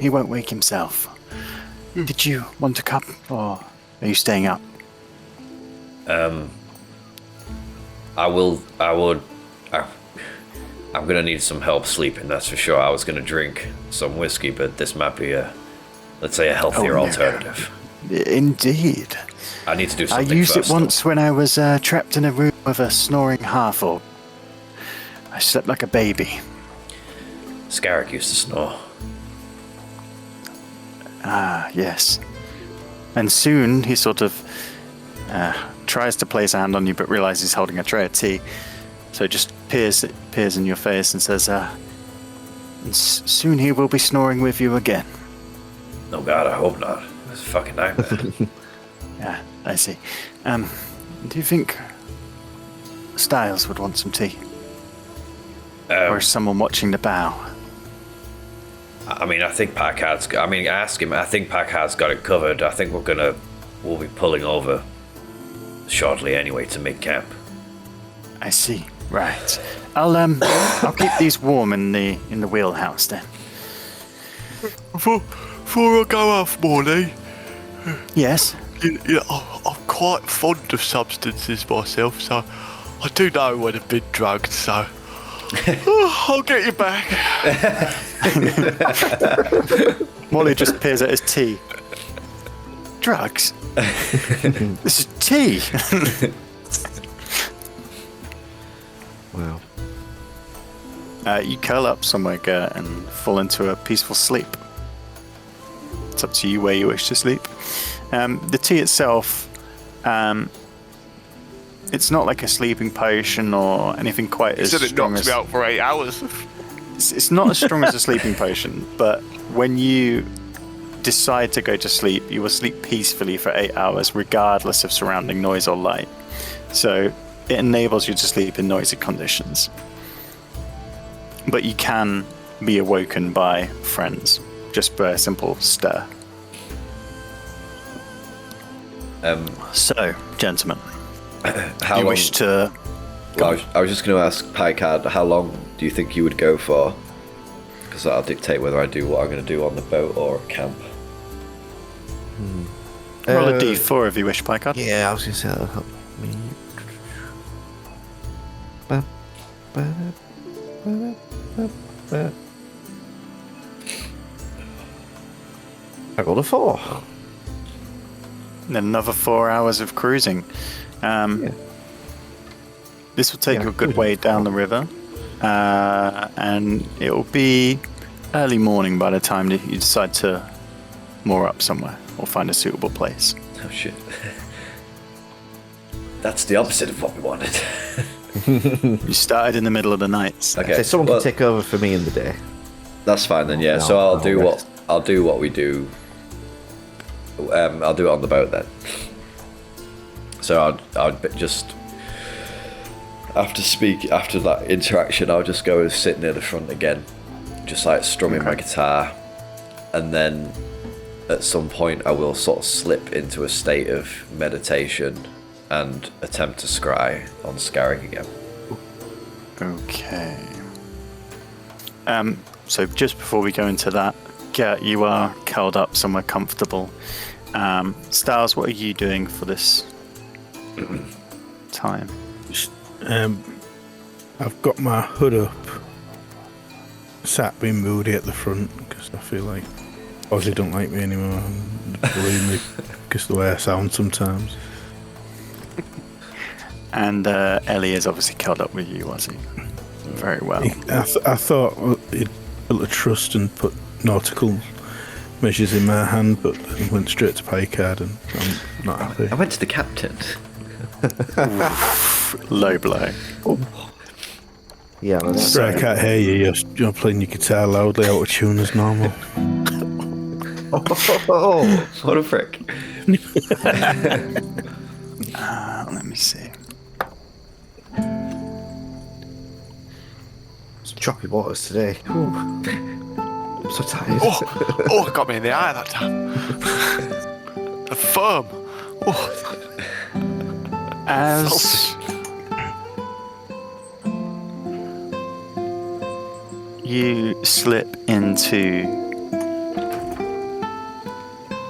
he won't wake himself. Did you want a cup, or are you staying up? I'm gonna need some help sleeping, that's for sure. I was gonna drink some whiskey, but this might be let's say a healthier no. alternative. Indeed. I need to do I something used first, it once when I was trapped in a room with a snoring half-orc. I slept like a baby. though. Scarrick used to snore. Ah, yes. And soon he sort of tries to place a hand on you, but realizes he's holding a tray of tea. So just peers in your face and says, soon he will be snoring with you again. No, God, I hope not. It's a fucking nightmare. Yeah, I see. Do you think Styles would want some tea? Or is someone watching the bow? I mean, I think Packard's. I mean, ask him. I think Packard's got it covered. I think we'll be pulling over shortly anyway to make camp. I see. Right. I'll keep these warm in the wheelhouse then. Before I go off, Morley, Yes. I'm quite fond of substances myself, so I do know when I've been drugged, so I'll get you back. Molly just peers at his tea. Drugs? This is tea. Wow. You curl up somewhere, Gert, and fall into a peaceful sleep. It's up to you where you wish to sleep. The tea itself, it's not like a sleeping potion or anything quite He as said it strong knocks as... me out for 8 hours. It's not as strong as a sleeping potion, but when you decide to go to sleep, you will sleep peacefully for 8 hours, regardless of surrounding noise or light. So it enables you to sleep in noisy conditions. But you can be awoken by friends, just by a simple stir. So, gentlemen, How you long? wish to... I was just going to ask Picard, how long do you think you would go for? Because that'll dictate whether I do what I'm going to do on the boat or camp. Roll a d4 if you wish, Picard. Yeah, I was going to say that'll help me. Ba, ba, ba, ba, ba. I rolled a 4. And then another 4 hours of cruising. Yeah. This will take Yeah, you a good good. way down the river, and it will be early morning by the time that you decide to moor up somewhere or find a suitable place. Oh shit. That's the opposite of what we wanted. You started in the middle of the night. So Okay. So someone well, can take over for me in the day. That's fine then. Yeah. No, So I'll I'll do rest. what we do. I'll do it on the boat then. So I'll just After that interaction, I'll just go and sit near the front again, just like strumming my guitar, and then at some point I will sort of slip into a state of meditation and attempt to scry on Scarrick again. Okay. So just before we go into that, Gert, you are curled up somewhere comfortable. Styles, what are you doing for this time? I've got my hood up, sat being moody at the front because I feel like Ozzy don't like me anymore. And believe me, because the way I sound sometimes. And Ellie is obviously curled up with you, Ozzy. Very well. I thought he'd built a trust and put nautical measures in my hand, but then went straight to pay card, and I'm not happy. I went to the captain. Low blow. Yeah, that's Sorry, I can't hear you. You're playing your guitar loudly out of tune as normal. Oh, what a prick. Let me see. some choppy waters today. Ooh. I'm so tired. Oh, it got me in the eye that time. The foam. Oh. As you slip into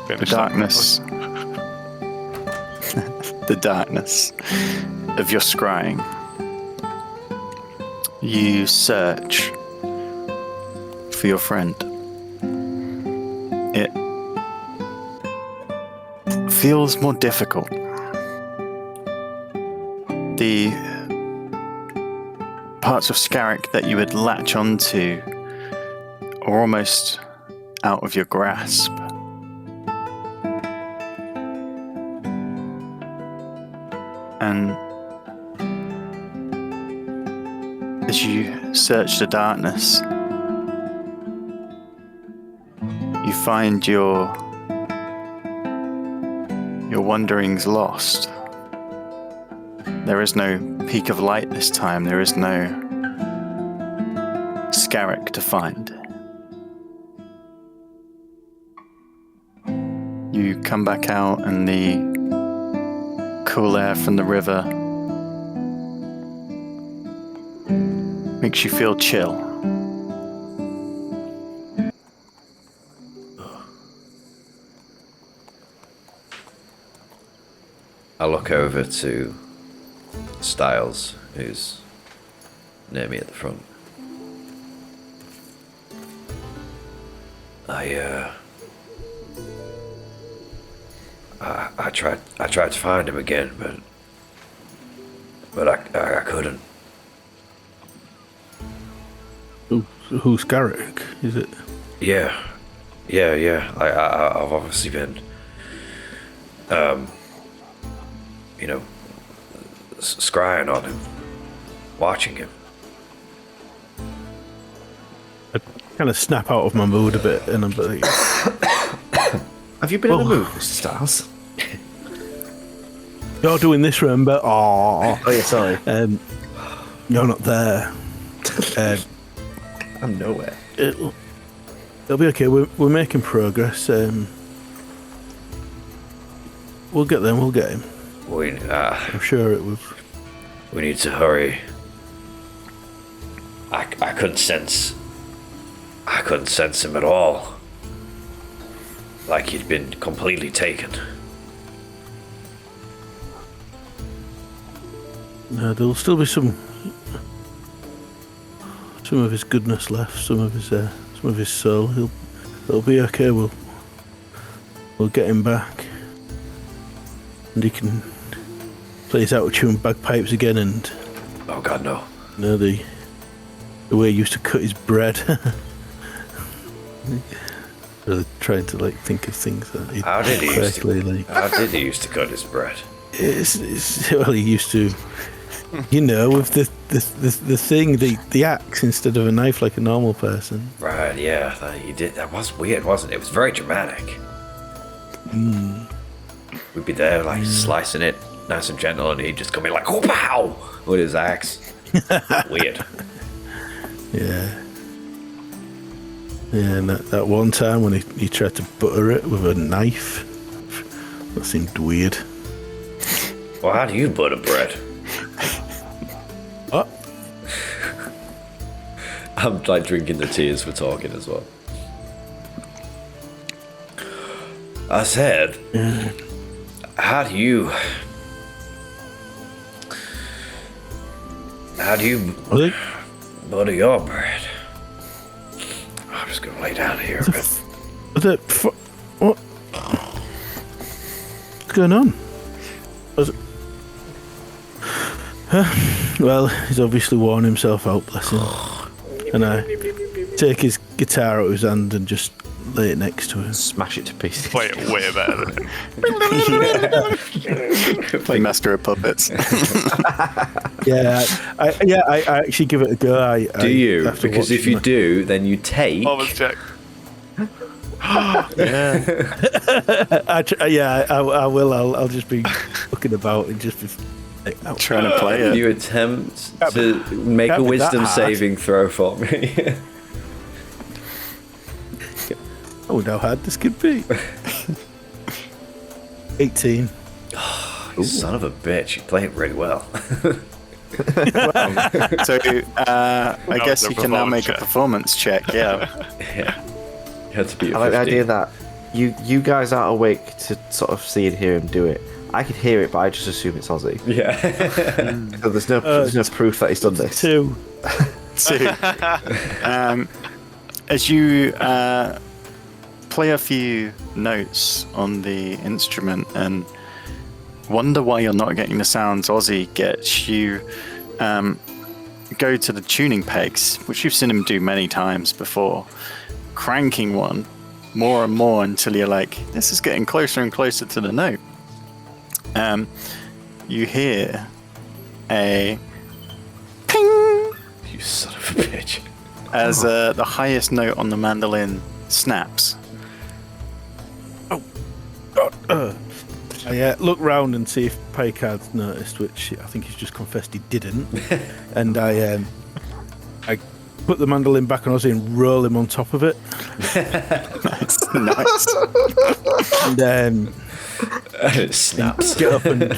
the darkness, the darkness of your scrying, you search for your friend. It feels more difficult. The parts of Scarrick that you would latch onto are almost out of your grasp. And as you search the darkness, you find your wanderings lost. There is no peak of light this time. There is no Scarrick to find. You come back out and the cool air from the river makes you feel chill. I look over to Styles, who's near me at the front. I tried to find him again, but I couldn't. Who's Garrick? Is it? Yeah. I've obviously been, scrying on him, watching him. I kind of snap out of my mood a bit, and I'm like, Have you been in the mood, Mr. Styles? "You're doing this, remember?" Oh yeah, sorry. You're not there. I'm nowhere. It'll be okay. We're making progress. We'll get them. We'll get him. I'm sure it was. We need to hurry. I couldn't sense him at all. Like he'd been completely taken. No, there'll still be some of his goodness left. Some of his soul. It'll be okay. We'll get him back, and he can play his out-of-tune bagpipes again. And Oh God, no. the way he used to cut his bread. Really trying to think of things that he How did he used to cut his bread? Well, he used to, with the thing, the axe instead of a knife like a normal person. Right, yeah, he did. That was weird, wasn't it? It was very dramatic. We'd be there, slicing it nice and gentle, and he'd just come in like, oh, pow, with his axe. Weird. Yeah. Yeah, and that one time when he tried to butter it with a knife, that seemed weird. Well, how do you butter bread? What? I'm like drinking the tea as we're talking as well. I said, how do you butter your bread? I'm just gonna lay down here a bit. What? What's going on? Well, he's obviously worn himself out, bless him. And I take his guitar out of his hand and just lay it next to him. Smash it to pieces. Way better than it. Play Master of Puppets. I actually give it a go. Do you? Because if you do, then you take. Almost check. I will. I'll just be looking about and just be Trying to play it. You attempt to make a wisdom saving throw for me. Oh, how hard this could be. 18. You son of a bitch! You play it really well. So I guess you can now make a performance check. Yeah. Yeah. You had to be. I like the idea that you guys aren't awake to sort of see and hear him do it. I could hear it, but I just assume it's Ozzy. Yeah. So there's no proof that he's done this. 2. As you play a few notes on the instrument and wonder why you're not getting the sounds Ozzy gets, you go to the tuning pegs, which you've seen him do many times before, cranking one more and more until you're like, this is getting closer and closer to the note. You hear a ping You son of a bitch. as the highest note on the mandolin snaps. I look round and see if Paycard's noticed, which I think he's just confessed he didn't. And I put the mandolin back on Ozzy and roll him on top of it. Nice. And It snaps. get up and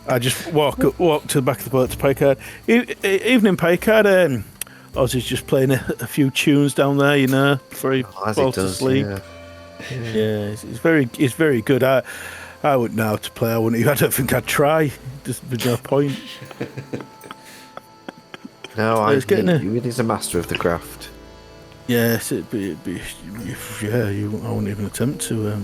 I just walk to the back of the boat to Paycard. Evening, Paycard. Ozzy's just playing a few tunes down there, before he falls to sleep. Yeah, he's very good. I wouldn't know how to play. I don't think I'd try. There's no point. No, he's a master of the craft. Yes, it'd be I wouldn't even attempt to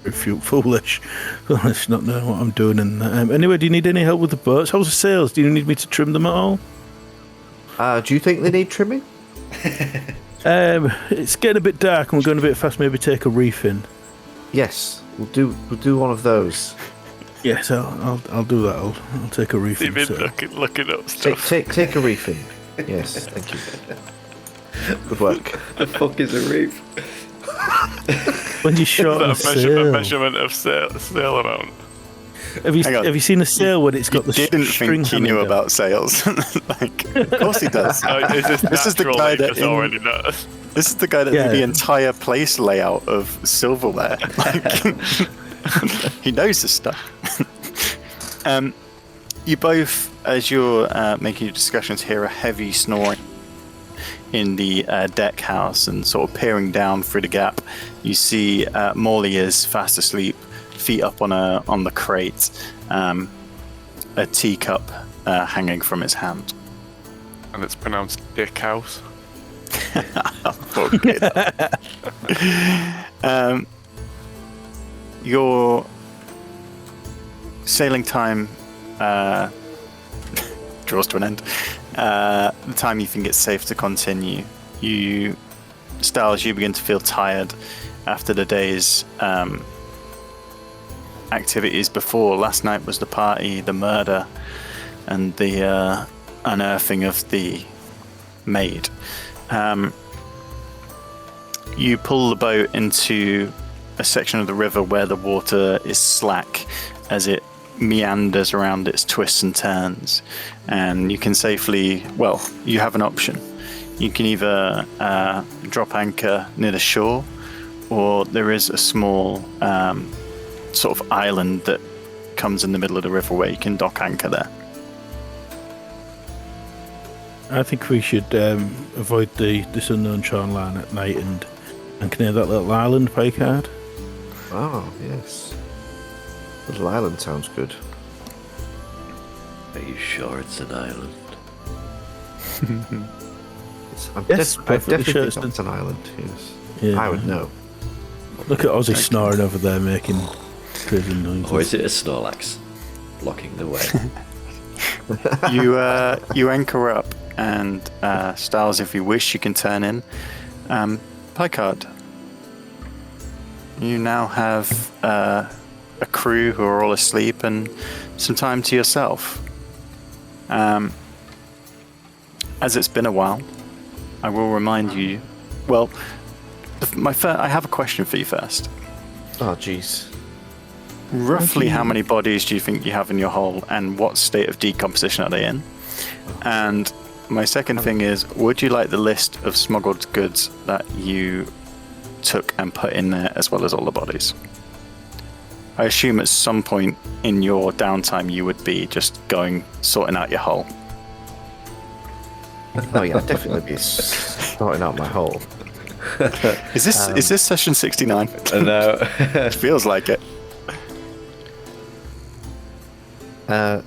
refute foolish. Let's not know what I'm doing. And anyway, do you need any help with the boats? How's the sails? Do you need me to trim them at all? Do you think they need trimming? It's getting a bit dark and we're going a bit fast. Maybe take a reef in. Yes, we'll do one of those. Yes, I'll do that. I'll take a reef in. You've been looking up stuff. Take a reef in. Yes, thank you. Good work. The fuck is a reef? When you short Is a that a sail. measurement of sail amount? Have you seen a sail when it's got the Didn't string think he hanging knew down? about sales. Of course he does. This is the guy that already knows. This is the guy that did the entire place layout of silverware. He knows this stuff. You both, as you're making your discussions, hear a heavy snoring in the deck house, and sort of peering down through the gap, you see Morley is fast asleep, feet up on the crate, a teacup hanging from his hand. And it's pronounced Dick House. Your sailing time draws to an end. The time you think it's safe to continue. Styles, you begin to feel tired after the day's activities before. Last night was the party, the murder, and the unearthing of the maid. You pull the boat into a section of the river where the water is slack as it meanders around its twists and turns, and you can safely, well, you have an option. You can either drop anchor near the shore, or there is a small sort of island that comes in the middle of the river where you can dock anchor there. I think we should avoid this unknown shoreline at night and anchor near that little island, Picard. Oh, yes. Little island sounds good. Are you sure it's an island? I'm Yes, I perfectly definitely sure think it's an island. Yes. Yeah. I would know. Look at Ozzy snoring over there, making crazy noises. Or is it a Snorlax blocking the way? You anchor up, and Styles, if you wish, you can turn in. Picard, you now have a crew who are all asleep and some time to yourself. As it's been a while, I will remind you. Well, I have a question for you first. Oh, jeez. Roughly how many bodies do you think you have in your hull, and what state of decomposition are they in? And my second thing is, would you like the list of smuggled goods that you took and put in there, as well as all the bodies? I assume at some point in your downtime you would be just sorting out your hull. Oh yeah, I'd definitely be sorting out my hole. Is this session 69? No. It feels like it.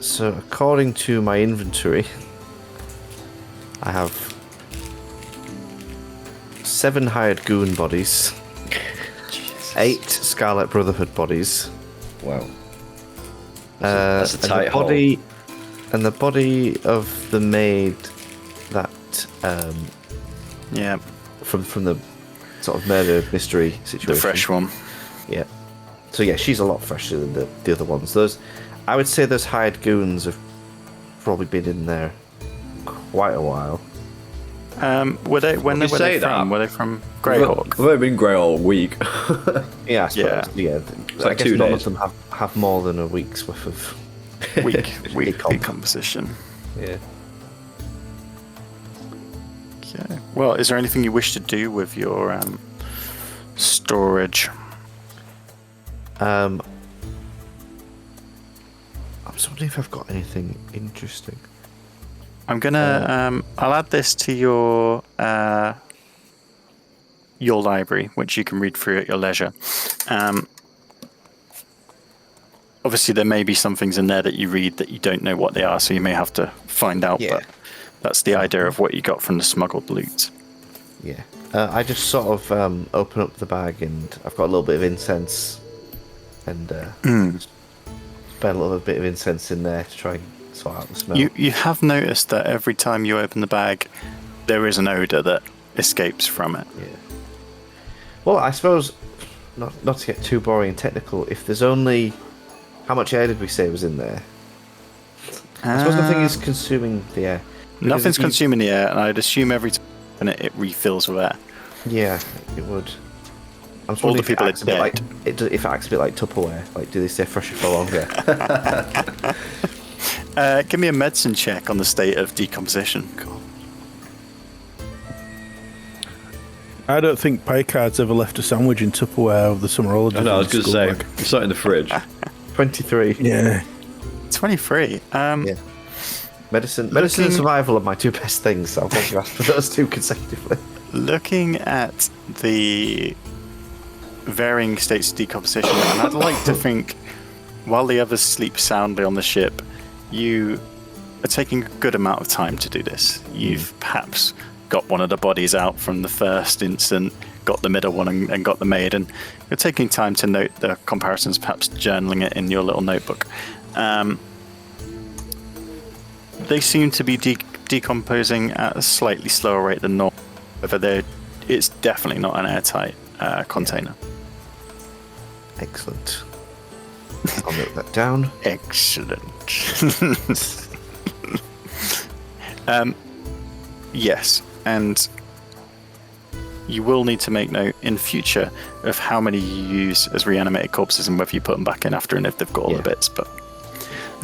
So according to my inventory, I have 7 hired goon bodies, 8 Scarlet Brotherhood bodies. Wow. That's a tight hole. And the body of the maid that Yeah, from the sort of murder mystery situation. the fresh one. Yeah. So yeah, she's a lot fresher than the other ones. I would say those hired goons have probably been in there quite a while. Were they from? that? Were they from Greyhawk? They've been grey all week. Yeah, I suppose. Yeah. like I guess 2 none days. of them have more than a week's worth of. Weak Decomp. decomposition. Yeah. Okay. Well, is there anything you wish to do with your storage? I'm just wondering if I've got anything interesting. I'm gonna. I'll add this to your library, which you can read through at your leisure. Obviously, there may be some things in there that you read that you don't know what they are, so you may have to find out. Yeah. But that's the idea of what you got from the smuggled loot. Yeah. I just sort of open up the bag and I've got a little bit of incense and spread a little bit of incense in there to try and sort out the smell. You have noticed that every time you open the bag, there is an odor that escapes from it. Yeah. Well, I suppose, not to get too boring and technical, if there's only... How much air did we say was in there? I suppose nothing is consuming the air. Because Nothing's if you- consuming the air, and I'd assume every time you open it refills with air. Yeah, it would. I'm just All wondering the if people it are acts a bit dead. if it acts a bit like Tupperware. Like, do they stay fresher for longer? Give me a medicine check on the state of decomposition. I don't think Picard's ever left a sandwich in Tupperware of the summerology. I was going to say, it's not in the fridge. 23. Yeah. 23. Yeah. Medicine and survival are my 2 best things, so I'm going to ask for those 2 consecutively. Looking at the varying states of decomposition, and I'd like to think, while the others sleep soundly on the ship, you are taking a good amount of time to do this. You've perhaps got one of the bodies out from the first instant, got the middle one and got the maid, and you're taking time to note the comparisons, perhaps journaling it in your little notebook. They seem to be decomposing at a slightly slower rate than normal, but it's definitely not an airtight container. Excellent. I'll note that down. Excellent. Yes, and you will need to make note in future of how many you use as reanimated corpses and whether you put them back in after and if they've got all Yeah. the bits. But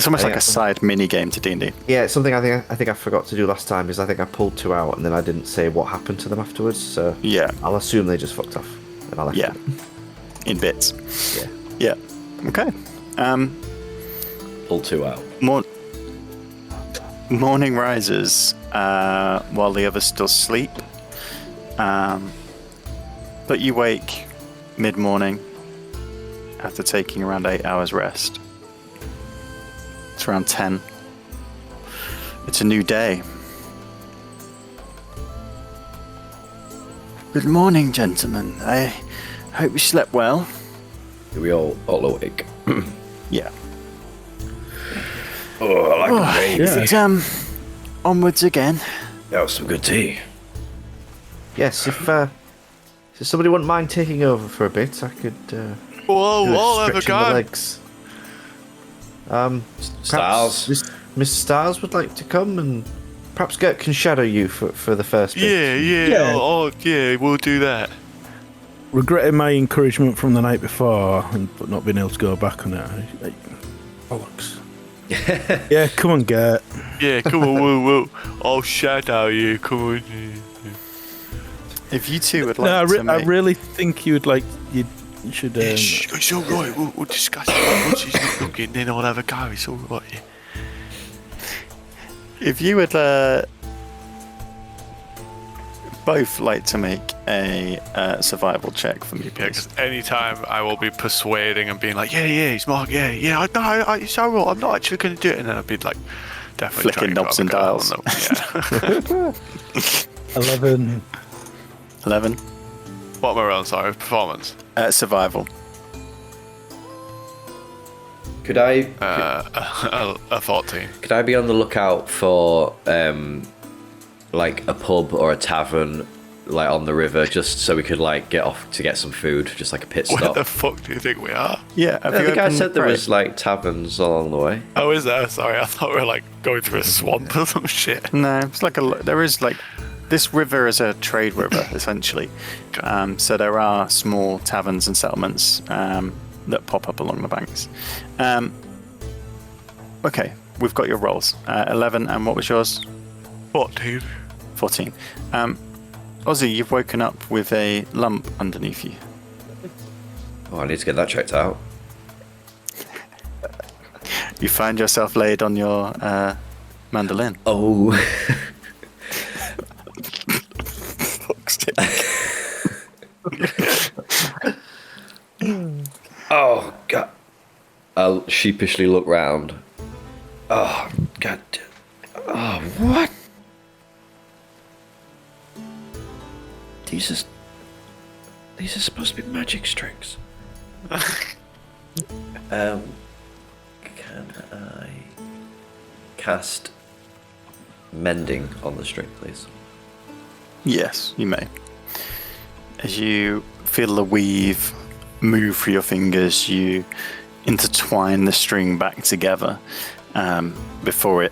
It's almost I like a think side mini game to D&D. Yeah, it's something I think I forgot to do last time is I think I pulled 2 out and then I didn't say what happened to them afterwards. So Yeah. I'll assume they just fucked off and I left Yeah. them. In bits. Yeah. Yeah. Okay. Pull 2 out. Morning rises while the others still sleep. But you wake mid-morning after taking around 8 hours rest. It's around 10. It's a new day. Good morning, gentlemen. I hope you slept well. We all awake. Yeah. Oh, I like the Is it, onwards again? That was some good tea. Yes, if somebody wouldn't mind taking over for a bit, I could do Whoa, a I'll have a stretching the go. legs. Styles. Perhaps Mr. Styles would like to come and perhaps Gert can shadow you for the first bit. Yeah. Yeah, we'll do that. Regretting my encouragement from the night before, but not being able to go back on it. Bollocks. Yeah, come on, Gert. Yeah, come on, we'll I'll shadow you. Come on. If you two would like No, to I make... really think you should. It's all right. We'll discuss it once he's not looking. Then I'll have a go. It's all right. Yeah. If you would both like to make a survival check for me, Yeah, please. because anytime I will be persuading and being like, yeah, he's Mark, yeah, I it's all right, I'm not actually going to do it, and then I'll be like, definitely Flicking trying knobs to and grab a dials. girl, yeah. 11. 11. What am I on? Sorry, performance. Survival. Could I A 14. could I be on the lookout for like a pub or a tavern like on the river, just so we could like get off to get some food, just like a pit Where stop? the fuck do you think we are? Yeah, have I you think I opened said there the was like taverns along the way. Oh, is there? Sorry, I thought we were like going through a swamp or some shit. No, it's like there is like this river is a trade river essentially. So there are small taverns and settlements that pop up along the banks. Okay, we've got your rolls. 11, and what was yours? 14. 14. Ozzy, you've woken up with a lump underneath you. Oh, I need to get that checked out. You find yourself laid on your mandolin. Oh. Oh, God. I'll sheepishly look round. Oh, God. Oh, what? These are supposed to be magic strings. Can I cast mending on the string, please? Yes, you may. As you feel the weave move through your fingers, you intertwine the string back together before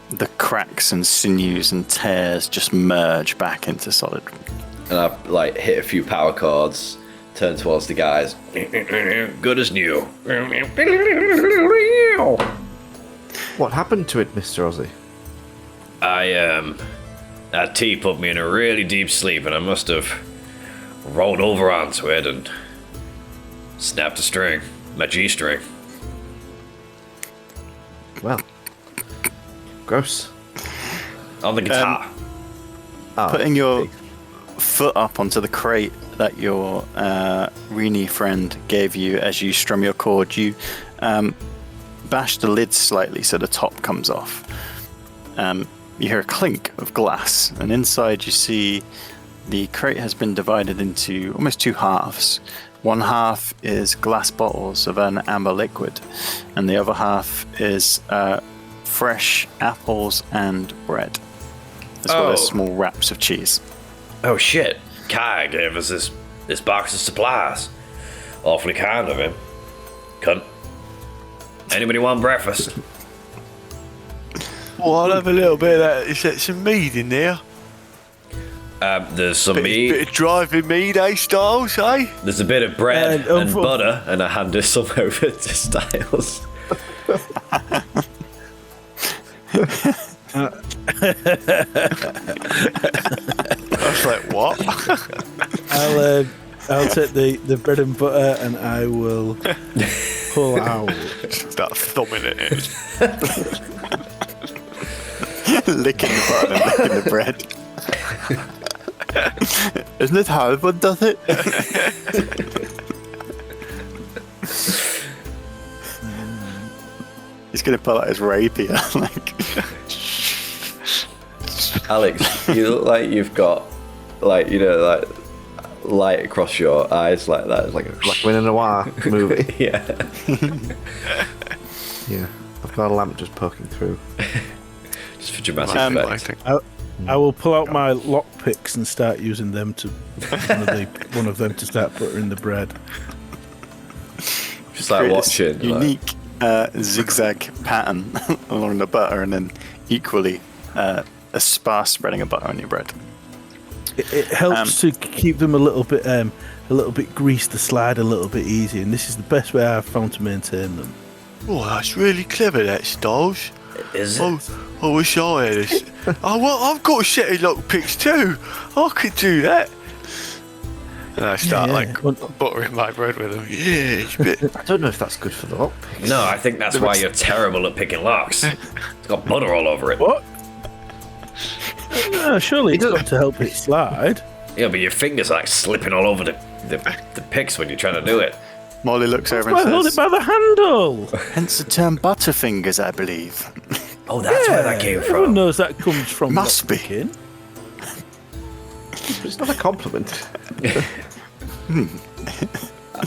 the cracks and sinews and tears just merge back into solid. And I've like hit a few power chords, turn towards the guys. Good as new. What happened to it, Mr. Ozzy? That tea put me in a really deep sleep, and I must have rolled over onto it and snapped a string, my G string. Well, gross. On the guitar. Putting your foot up onto the crate that your Rini friend gave you as you strum your chord, you bash the lid slightly so the top comes off. You hear a clink of glass, and inside you see the crate has been divided into almost two halves. One half is glass bottles of an amber liquid, and the other half is fresh apples and bread, as well as small wraps of cheese. Oh shit! Kai gave us this box of supplies. Awfully kind of him. Cunt. Anybody want breakfast? Well, I'll have a little bit of that. Is there some meat in there? There's some Bit meat. of driving meat, Styles, eh? There's a bit of bread And, and butter, and I handed some over to Styles. I was like, what? I'll take the bread and butter and I will pull out. Start thumbing it in. Licking the butter and licking the bread. Isn't it how everyone does it? He's gonna pull out his rapier. Like, Alex, you look like you've got, like, you know, like light across your eyes like that. It's like When in a noir movie. yeah. Yeah. I've got a lamp just poking through. Just for dramatic effect. I will pull out my lockpicks and start using them to one of them to start buttering the bread. Just like create watching. this unique zigzag pattern along the butter, and then equally a sparse spreading of butter on your bread. It helps to keep them a little bit greased, to slide a little bit easier, and this is the best way I've found to maintain them. Oh, that's really clever, that, Styles. Is it? Oh, I wish I had this. Oh, well, I've got a set of lockpicks too. I could do that. And I start buttering my bread with them. Yeah, it's a bit. I don't know if that's good for the lockpick. No, I think that's why you're terrible at picking locks. It's got butter all over it. What? No, surely it's got to help it slide. Yeah, but your fingers are like slipping all over the picks when you're trying to do it. Molly looks over Well, and hold it says, by the handle. hence the term butterfingers, I believe. Oh, that's where that came Everyone from. knows that comes from Must be. lockpicking. It's not a compliment.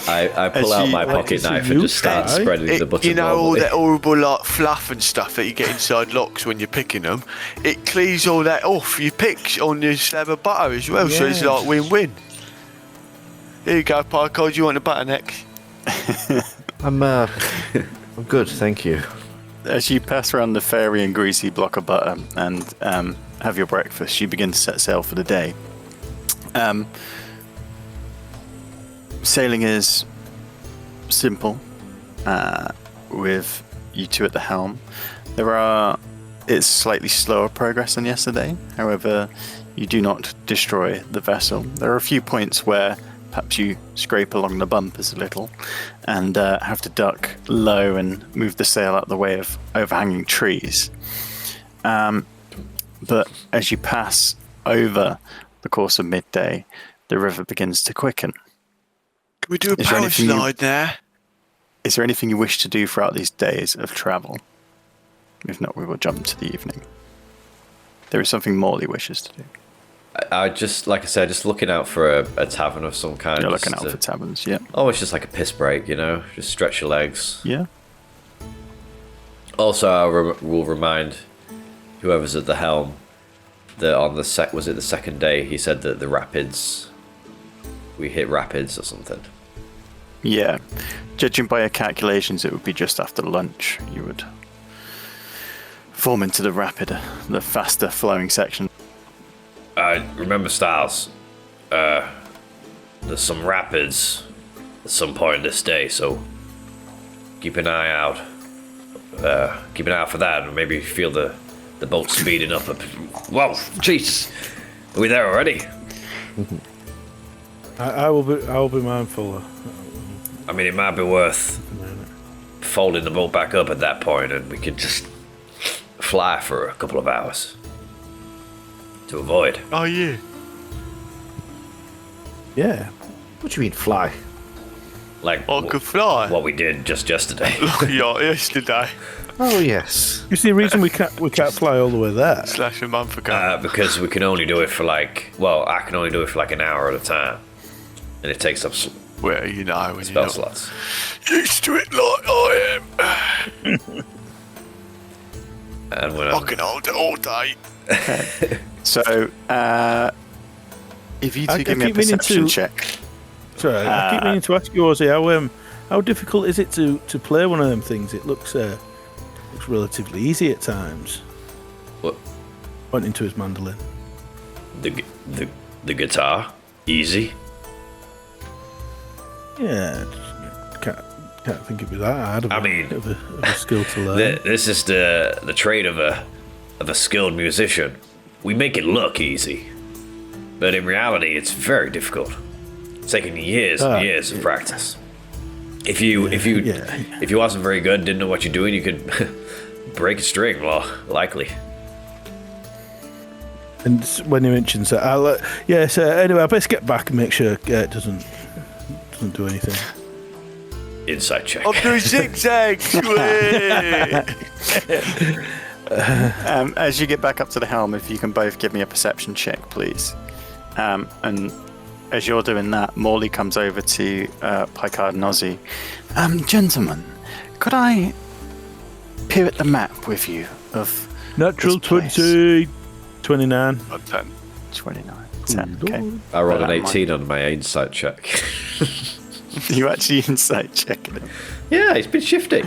I pull out my pocket knife and just start spreading the butter. You know, all normally. that horrible like fluff and stuff that you get inside locks when you're picking them. It cleans all that off your picks on your slab of butter as well, so it's like win-win. Here you go, Parker. Do you want the butter next? I'm good, thank you. As you pass around the fairy and greasy block of butter and have your breakfast, you begin to set sail for the day. Sailing is simple, with you two at the helm. It's slightly slower progress than yesterday. However, you do not destroy the vessel. There are a few points where perhaps you scrape along the bumpers a little and have to duck low and move the sail out the way of overhanging trees. But as you pass over the course of midday, the river begins to quicken. Can we do a Is there power anything you- slide there? Is there anything you wish to do throughout these days of travel? If not, we will jump to the evening. There is something Morley wishes to do. I just, like I said, just looking out for a tavern of some kind. You're just looking out to- for taverns, yeah. Oh, it's just like a piss break, you know? Just stretch your legs. Yeah. Also, I will remind whoever's at the helm that on the second day, he said that the rapids, we hit rapids or something. Yeah. Judging by your calculations, it would be just after lunch. You would form into the the faster flowing section. Remember, Styles, there's some rapids at some point this day, so keep an eye out. Keep an eye out for that, and maybe feel the boat speeding up. Whoa, Jesus, are we there already? I will be mindful. I mean, it might be worth folding the boat back up at that point, and we could just fly for a couple of hours to avoid. Oh, yeah. Yeah. What do you mean, fly? Like I could fly. what we did just yesterday. Yeah, yesterday. Oh, yes. You see, the reason we can't fly all the way there. / a month ago. Because we can only do it for I can only do it for an hour at a time, and it takes up Well, you know, when spell you're not slots. used to it like I am. And when I can hold it all day. So, if you I two give me a keep meaning perception to- check. Sorry, I keep meaning to ask you, Ozzy, how difficult is it to play one of them things? It looks relatively easy at times. What? Pointing to his mandolin. The guitar, easy. Yeah, can't think it'd be that hard. I mean, of a skill to learn. This is the trade of a of a skilled musician, we make it look easy. But in reality, it's very difficult. It's taken years and years of practice. If you wasn't very good, didn't know what you're doing, you could break a string, likely. And when he mentions that, so anyway, I best get back and make sure Gert doesn't do anything. Insight check. I'm doing zigzags. As you get back up to the helm, if you can both give me a perception check, please. And as you're doing that, Morley comes over to Picard and Ozzy. Gentlemen, could I peer at the map with you of Natural this place? 20, 29. 10. 29. 10, okay. I rolled Bear an that in 18 on my insight check. mind. You actually insight checking him. Yeah, he's been shifty.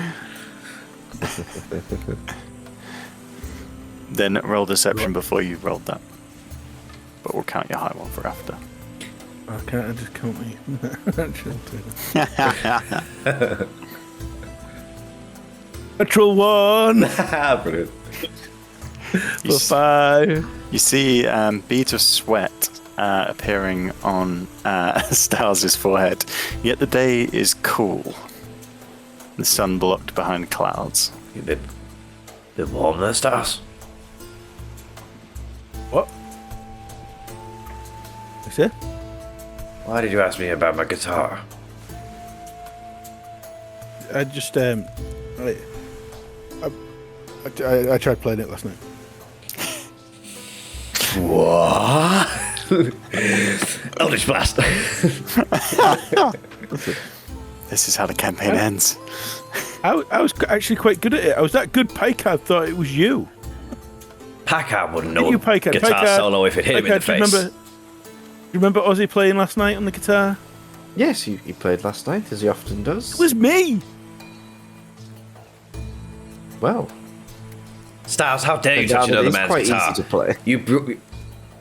Then roll deception before you rolled that. But we'll count your high one for after. I can't, I just can't wait. Natural 1 Brilliant. for 5. You see beads of sweat appearing on Styles' forehead, yet the day is cool. The sun blocked behind clouds. You bit warm there, Stars? What? What's that? Why did you ask me about my guitar? I just I tried playing it last night. What? Eldritch Blast. This is how the campaign ends. I was actually quite good at it. I was that good. Picard thought it was you. Packard wouldn't know You a Picard. guitar Picard, solo if it hit him in the Picard, face. do you remember Ozzy playing last night on the guitar? Yes, he played last night, as he often does. It was me. Well, Styles, how dare you touch it another is man's quite guitar? easy to play.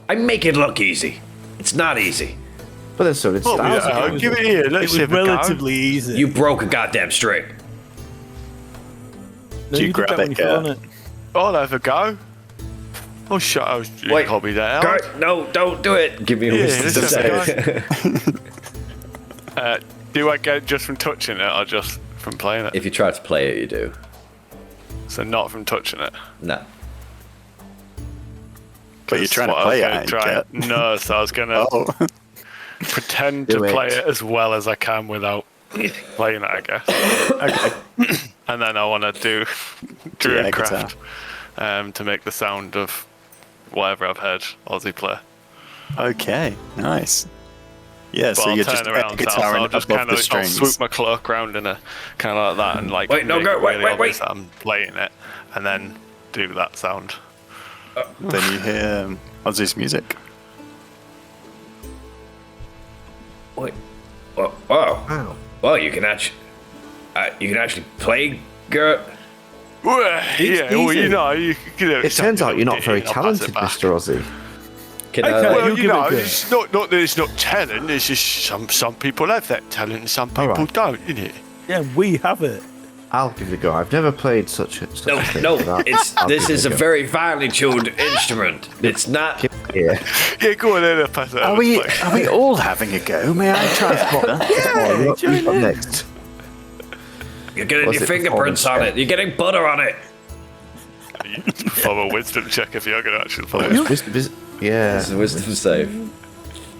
I make it look easy. It's not easy. But then so did Oh, Styles. yeah, again. give it here. It Let's was have a go. relatively easy. You broke a goddamn string. No, Do you did grab that when it, you fell on Gert? it. I'll have a go. Oh, shut up. You Wait, called me that. Kurt, no, don't do it. Give me a Yeah, wisdom let's have save. a go. Do I get it just from touching it or just from playing it? If you try to play it, you do. So not from touching it. No. But you're trying to That's what play I was it, gonna Gert. try. No, so I was gonna Oh. pretend Do to play it. it as well as I can without playing it, I guess. Okay. And then I want to do Yeah, Druidcraft to make the sound of whatever I've heard Ozzy play. Okay. Nice. Yeah, But so I'll you're turn just around, so guitar I'll and just above kind the of strings. swoop my cloak around in a kind of like that and like Wait, no, make go, it wait, really wait, obvious wait. that I'm playing it, and then do that sound. Then you hear Ozzy's music. Wait. Whoa. Whoa. Wow. Well, you can actually play, Gert. Well, yeah, well, easy. you know, It turns out you're not very talented, Mr. Ozzy. Can Okay. Well, You you give know, it to it's not that it's not talent. It's just some people have that talent and some people Alright. don't, isn't it? Yeah, we have it. I'll give it a go. I've never played such a No, thing. no. but I'll This give is it a go. very finely tuned instrument. It's not. Yeah. Yeah, go on then, pass it Are over. we Like, are we all having a go? May I try? Oh, you're join up in. next. You're getting Was your it fingerprints on performance it. You're getting butter on it. perform a wisdom check if you're going to actually play Oh, it. yeah. It's a wisdom save.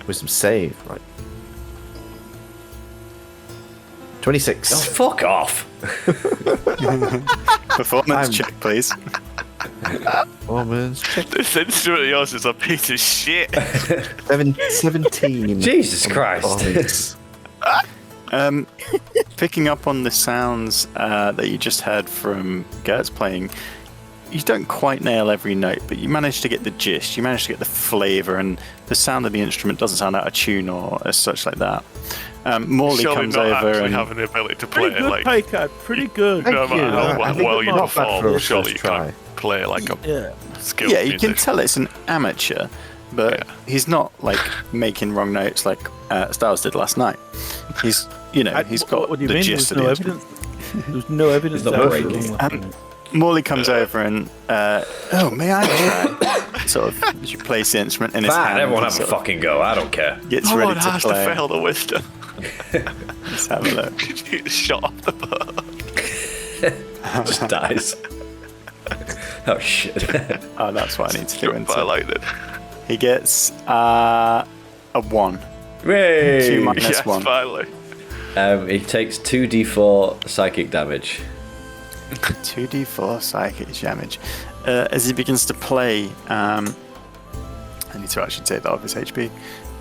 Wisdom save. Right. 26. Oh, fuck off. Performance I'm- check, please. Performance check. This instrument of yours is a piece of shit. 17. Jesus Christ. Performance. Picking up on the sounds that you just heard from Gert's playing, you don't quite nail every note, but you manage to get the gist. You manage to get the flavour, and the sound of the instrument doesn't sound out of tune or as such like that. Morley Surely comes not over actually and having the ability to play Pretty it good, like Picard. Pretty good. Thank no you. matter I how think well it's you not bad for perform, a surely first you try. can't play like a Yeah. skilled yeah, you can musician. tell it's an amateur, but Yeah. he's not like making wrong notes like Styles did last night. He's he's got What do you the mean? gist There's of no the instrument. evidence. There's no evidence He's not that breaking. was wrong last night. Morley comes over and, may I try? Sort of, as you place the instrument in his hand. Everyone have a fucking go. I don't care. Gets No ready one to has to play. fail the wisdom. Let's have a look. Shot off the boat. Just dies. Oh shit. Oh, that's what I need to do. Into. Violated. He gets a 1. Yay! 2 minus Yes, 1. finally. He takes 2d4 psychic damage. 2d4 psychic damage. As he begins to play, I need to actually take that off his HP. Do you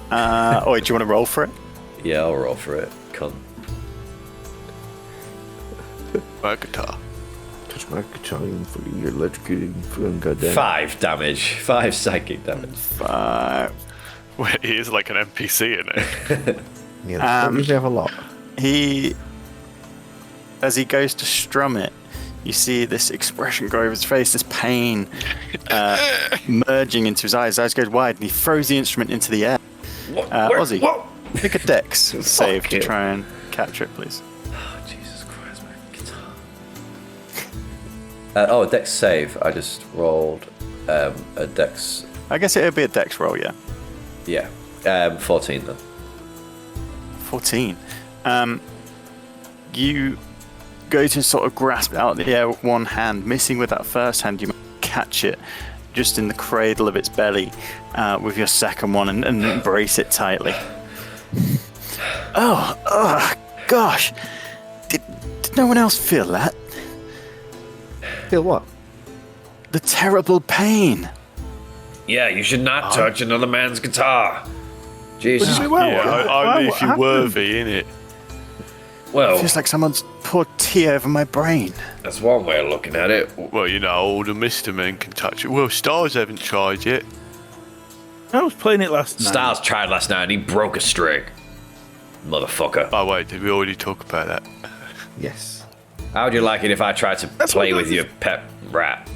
want to roll for it? Yeah, I'll roll for it. Cunt. My guitar. Touch my guitar for your electrocuting from goddamn. 5 damage. 5 psychic damage. 5. Wait, he is like an NPC in it. Yeah, don't usually have a lot. As he goes to strum it, you see this expression go over his face, this pain merging into his eyes. His eyes go wide, and he throws the instrument into the air. Ozzy, make a dex save to try and capture it, please. Oh, Jesus Christ, my guitar. A dex save. I just rolled a dex. I guess it would be a dex roll, yeah. Yeah. 14 then. 14. You go to sort of grasp it out of the air with one hand, missing with that first hand. You catch it just in the cradle of its belly with your second one and embrace it tightly. Oh, gosh. Did no one else feel that? Feel what? The terrible pain. Yeah, you should not touch another man's guitar. Jesus. Only if you're worthy, innit? Well, Feels like someone's poured tea over my brain. that's one way of looking at it. Well, all the Mr. Men can touch it. Well, Stars haven't tried yet. I was playing it last night. Styles tried last night and he broke a string. Motherfucker. Oh, wait, did we already talk about that? Yes. How would you like it if I tried to play with your pet rat?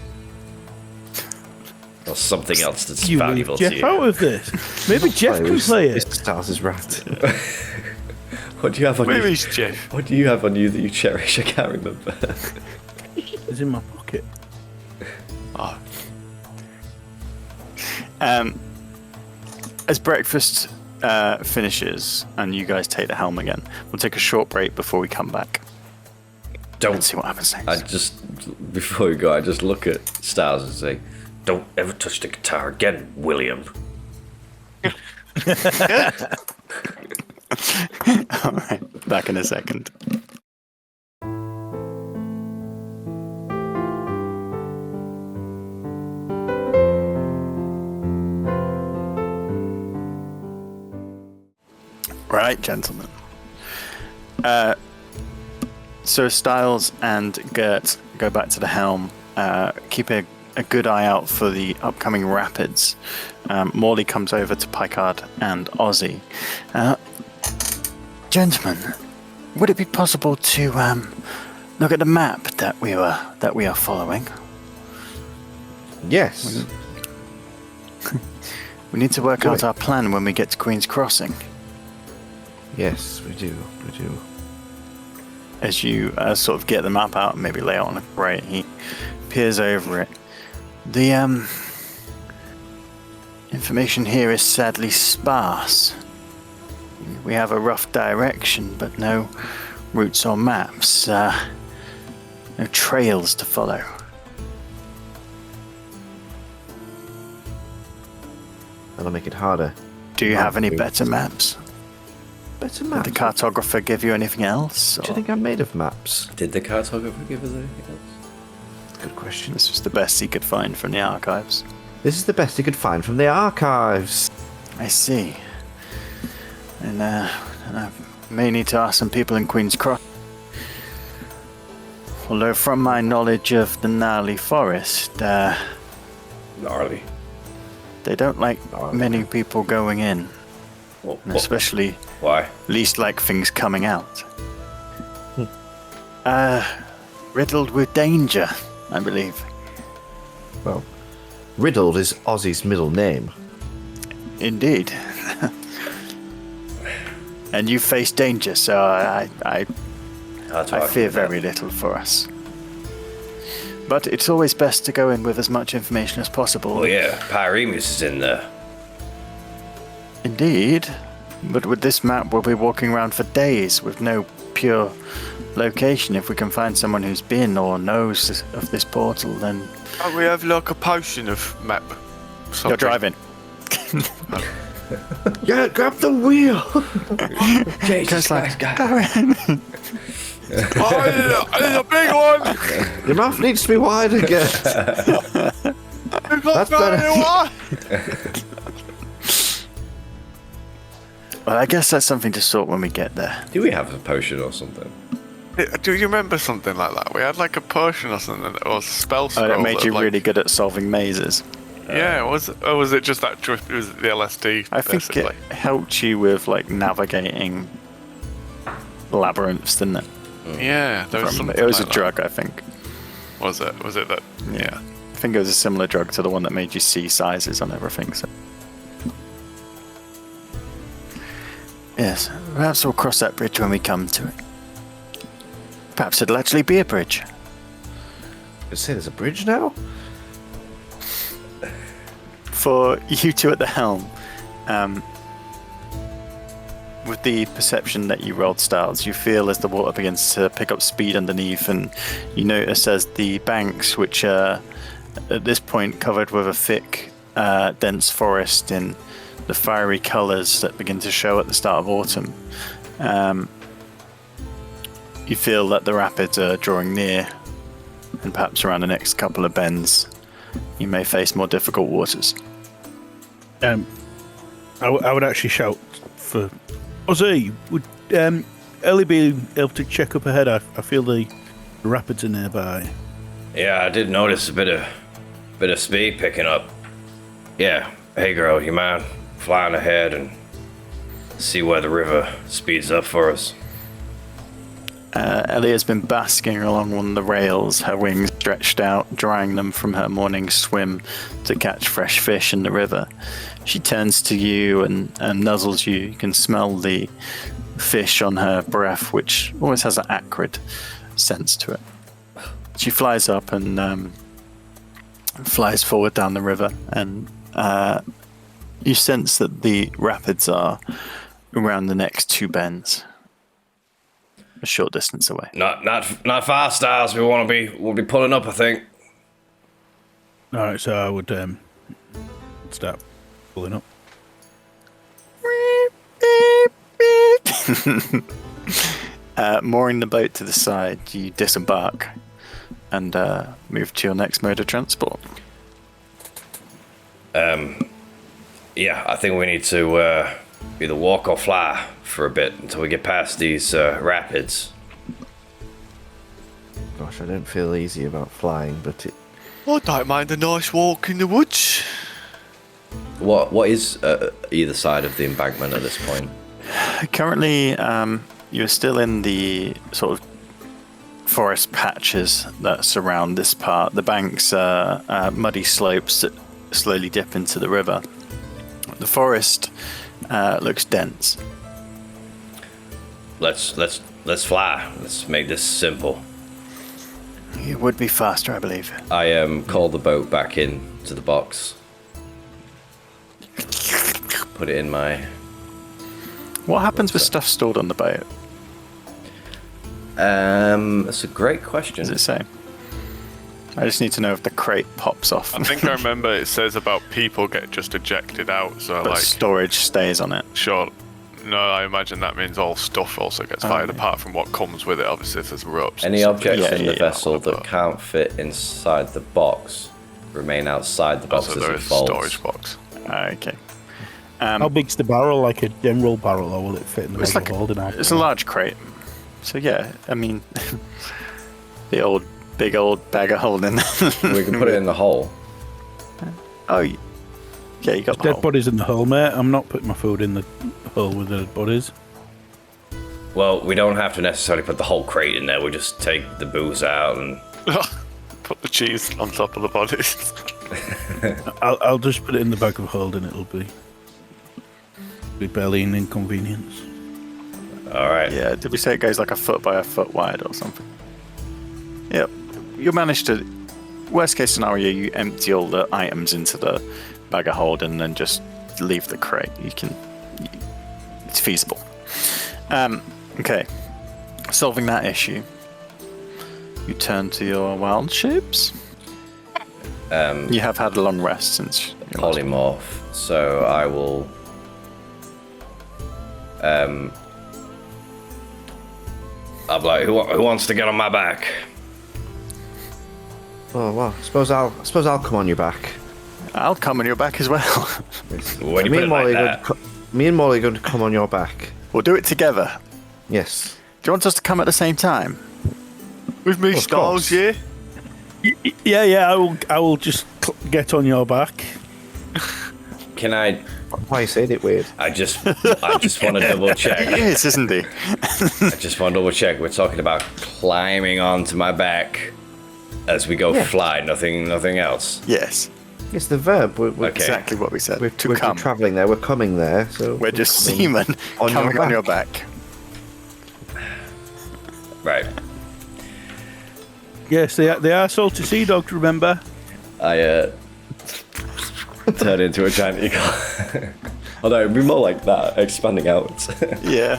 Or something else that's You valuable leave Jeff to you. out of this. Maybe Jeff can play it. Mr. Stars' rat. What do you have on Where you? is Jeff? What do you have on you that you cherish? I can't remember. It's in my pocket. Oh, As breakfast finishes and you guys take the helm again, we'll take a short break before we come back and Don't. see what happens next. I just before we go, I just look at Styles and say, "Don't ever touch the guitar again, William." All right, back in a second. Right, gentlemen. So Styles and Gert go back to the helm. Keep a good eye out for the upcoming rapids. Morley comes over to Picard and Ozzy. Gentlemen, would it be possible to look at the map that we are following? Yes. We need to work Do out it. our plan when we get to Queen's Crossing. Yes, we do. We do. As you sort of get the map out and maybe lay it on a grate, he peers over it. The information here is sadly sparse. We have a rough direction, but no routes or maps. No trails to follow. That'll make it harder. Do you have any better maps? Better Did maps? the cartographer give you anything else? Do you or- think I'm made of maps? Did the cartographer give us anything else? Good question. This was the best he could find from the archives. This is the best you could find from the archives. I see. And I may need to ask some people in Queen's Cross. Although from my knowledge of the gnarly forest, Gnarly. they don't like many people going in. Well, And especially why? least like things coming out. Riddled with danger, I believe. Well, Riddled is Ozzy's middle name. Indeed. And you face danger, so I Hard to argue fear with that. very little for us. But it's always best to go in with as much information as possible. Oh yeah, Pyremus is in there. Indeed. But with this map, we'll be walking around for days with no pure location. If we can find someone who's been or knows of this portal, then... Oh, we have like a potion of map. Something. You're driving. Yeah, grab the wheel. Just like, Oh, it's a big one! Your mouth needs to be wide again. That's better. Well, I guess that's something to sort when we get there. Do we have a potion or something? Do you remember something like that? We had like a potion or something, or a spell scroll. Oh, that made you like, really good at solving mazes. Yeah, was it just that drift? It was the LSD. I think basically. it helped you with like navigating labyrinths, didn't it? Yeah, there was something. It was like a drug, I think. Was it? Was it that? Yeah. I think it was a similar drug to the one that made you see sizes on everything. So. Yes, perhaps we'll cross that bridge when we come to it. Perhaps it'll actually be a bridge. You say there's a bridge now? For you two at the helm, with the perception that you rolled stars, you feel as the water begins to pick up speed underneath, and you notice as the banks, which are at this point covered with a thick, dense forest in the fiery colours that begin to show at the start of autumn, you feel that the rapids are drawing near, and perhaps around the next couple of bends, you may face more difficult waters. I would actually shout for Ozzy. Would Ellie be able to check up ahead? I feel the rapids are nearby. Yeah, I did notice a bit of speed picking up. Yeah, hey girl, you mind flying ahead and see where the river speeds up for us? Ellie has been basking along one of the rails, her wings stretched out, drying them from her morning swim to catch fresh fish in the river. She turns to you and nuzzles you. You can smell the fish on her breath, which always has an acrid sense to it. She flies up and flies forward down the river, and you sense that the rapids are around the next two bends. A short distance away. Not far, Styles. We'll be pulling up, I think. All right, so I would start pulling up. Mooring the boat to the side, you disembark and move to your next mode of transport. Yeah, I think we need to either walk or fly for a bit until we get past these rapids. Gosh, I don't feel easy about flying, but it... I don't mind a nice walk in the woods. What is either side of the embankment at this point? Currently, you're still in the sort of forest patches that surround this part. The banks are muddy slopes that slowly dip into the river. The forest looks dense. Let's fly. Let's make this simple. It would be faster, I believe. I call the boat back in to the box. Put it in my... What happens with stuff stored on the boat? That's a great question. Does it say? I just need to know if the crate pops off. I think I remember it says about people get just ejected out, so but like storage stays on it. Sure. No, I imagine that means all stuff also gets fired, apart from what comes with it. Obviously, if there's ropes. Any objects in the yeah, vessel that can't fit inside the box remain outside the box Also, as there it is a falls. storage box. Okay. How big's the barrel? Like a general barrel, or will it fit in the It's bag like of holding? it's a large crate. So yeah, I mean, the big old bag of holding. We can put it in the hole. Oh, yeah, you got the Dead hole. bodies in the hull, mate. I'm not putting my food in the hull with the dead bodies. Well, we don't have to necessarily put the whole crate in there. We'll just take the booze out and... Put the cheese on top of the bodies. I'll just put it in the bag of holding. It'll be barely an inconvenience. All right. Yeah, did we say it goes like a foot by a foot wide or something? Yep. You managed to worst case scenario, you empty all the items into the bag of hold and then just leave the crate. It's feasible. Okay. Solving that issue, you turn to your wild shapes. You have had a long rest since your last one. Polymorph. So I will. I'm like, who wants to get on my back? Oh well, suppose I'll come on your back. I'll come on your back as well. When you put it like that. Me and Molly are going to come on your back. We'll do it together. Yes. Do you want us to come at the same time? With me, Of Styles, course. yeah? Yeah. I will just get on your back. Can I? Why you saying it weird? I just want to double check. He is, isn't he? I just want to double check. We're talking about climbing onto my back as we go Yeah. fly. Nothing else. Yes. It's the verb. We're, Okay. Exactly what we said. we're, to we're come. travelling there. We're coming there. So We're just coming seamen on your coming on back. your back. Right. Yes, they are salty sea dogs. Remember? I turn into a giant eagle. Although it'd be more like that, expanding outwards. Yeah.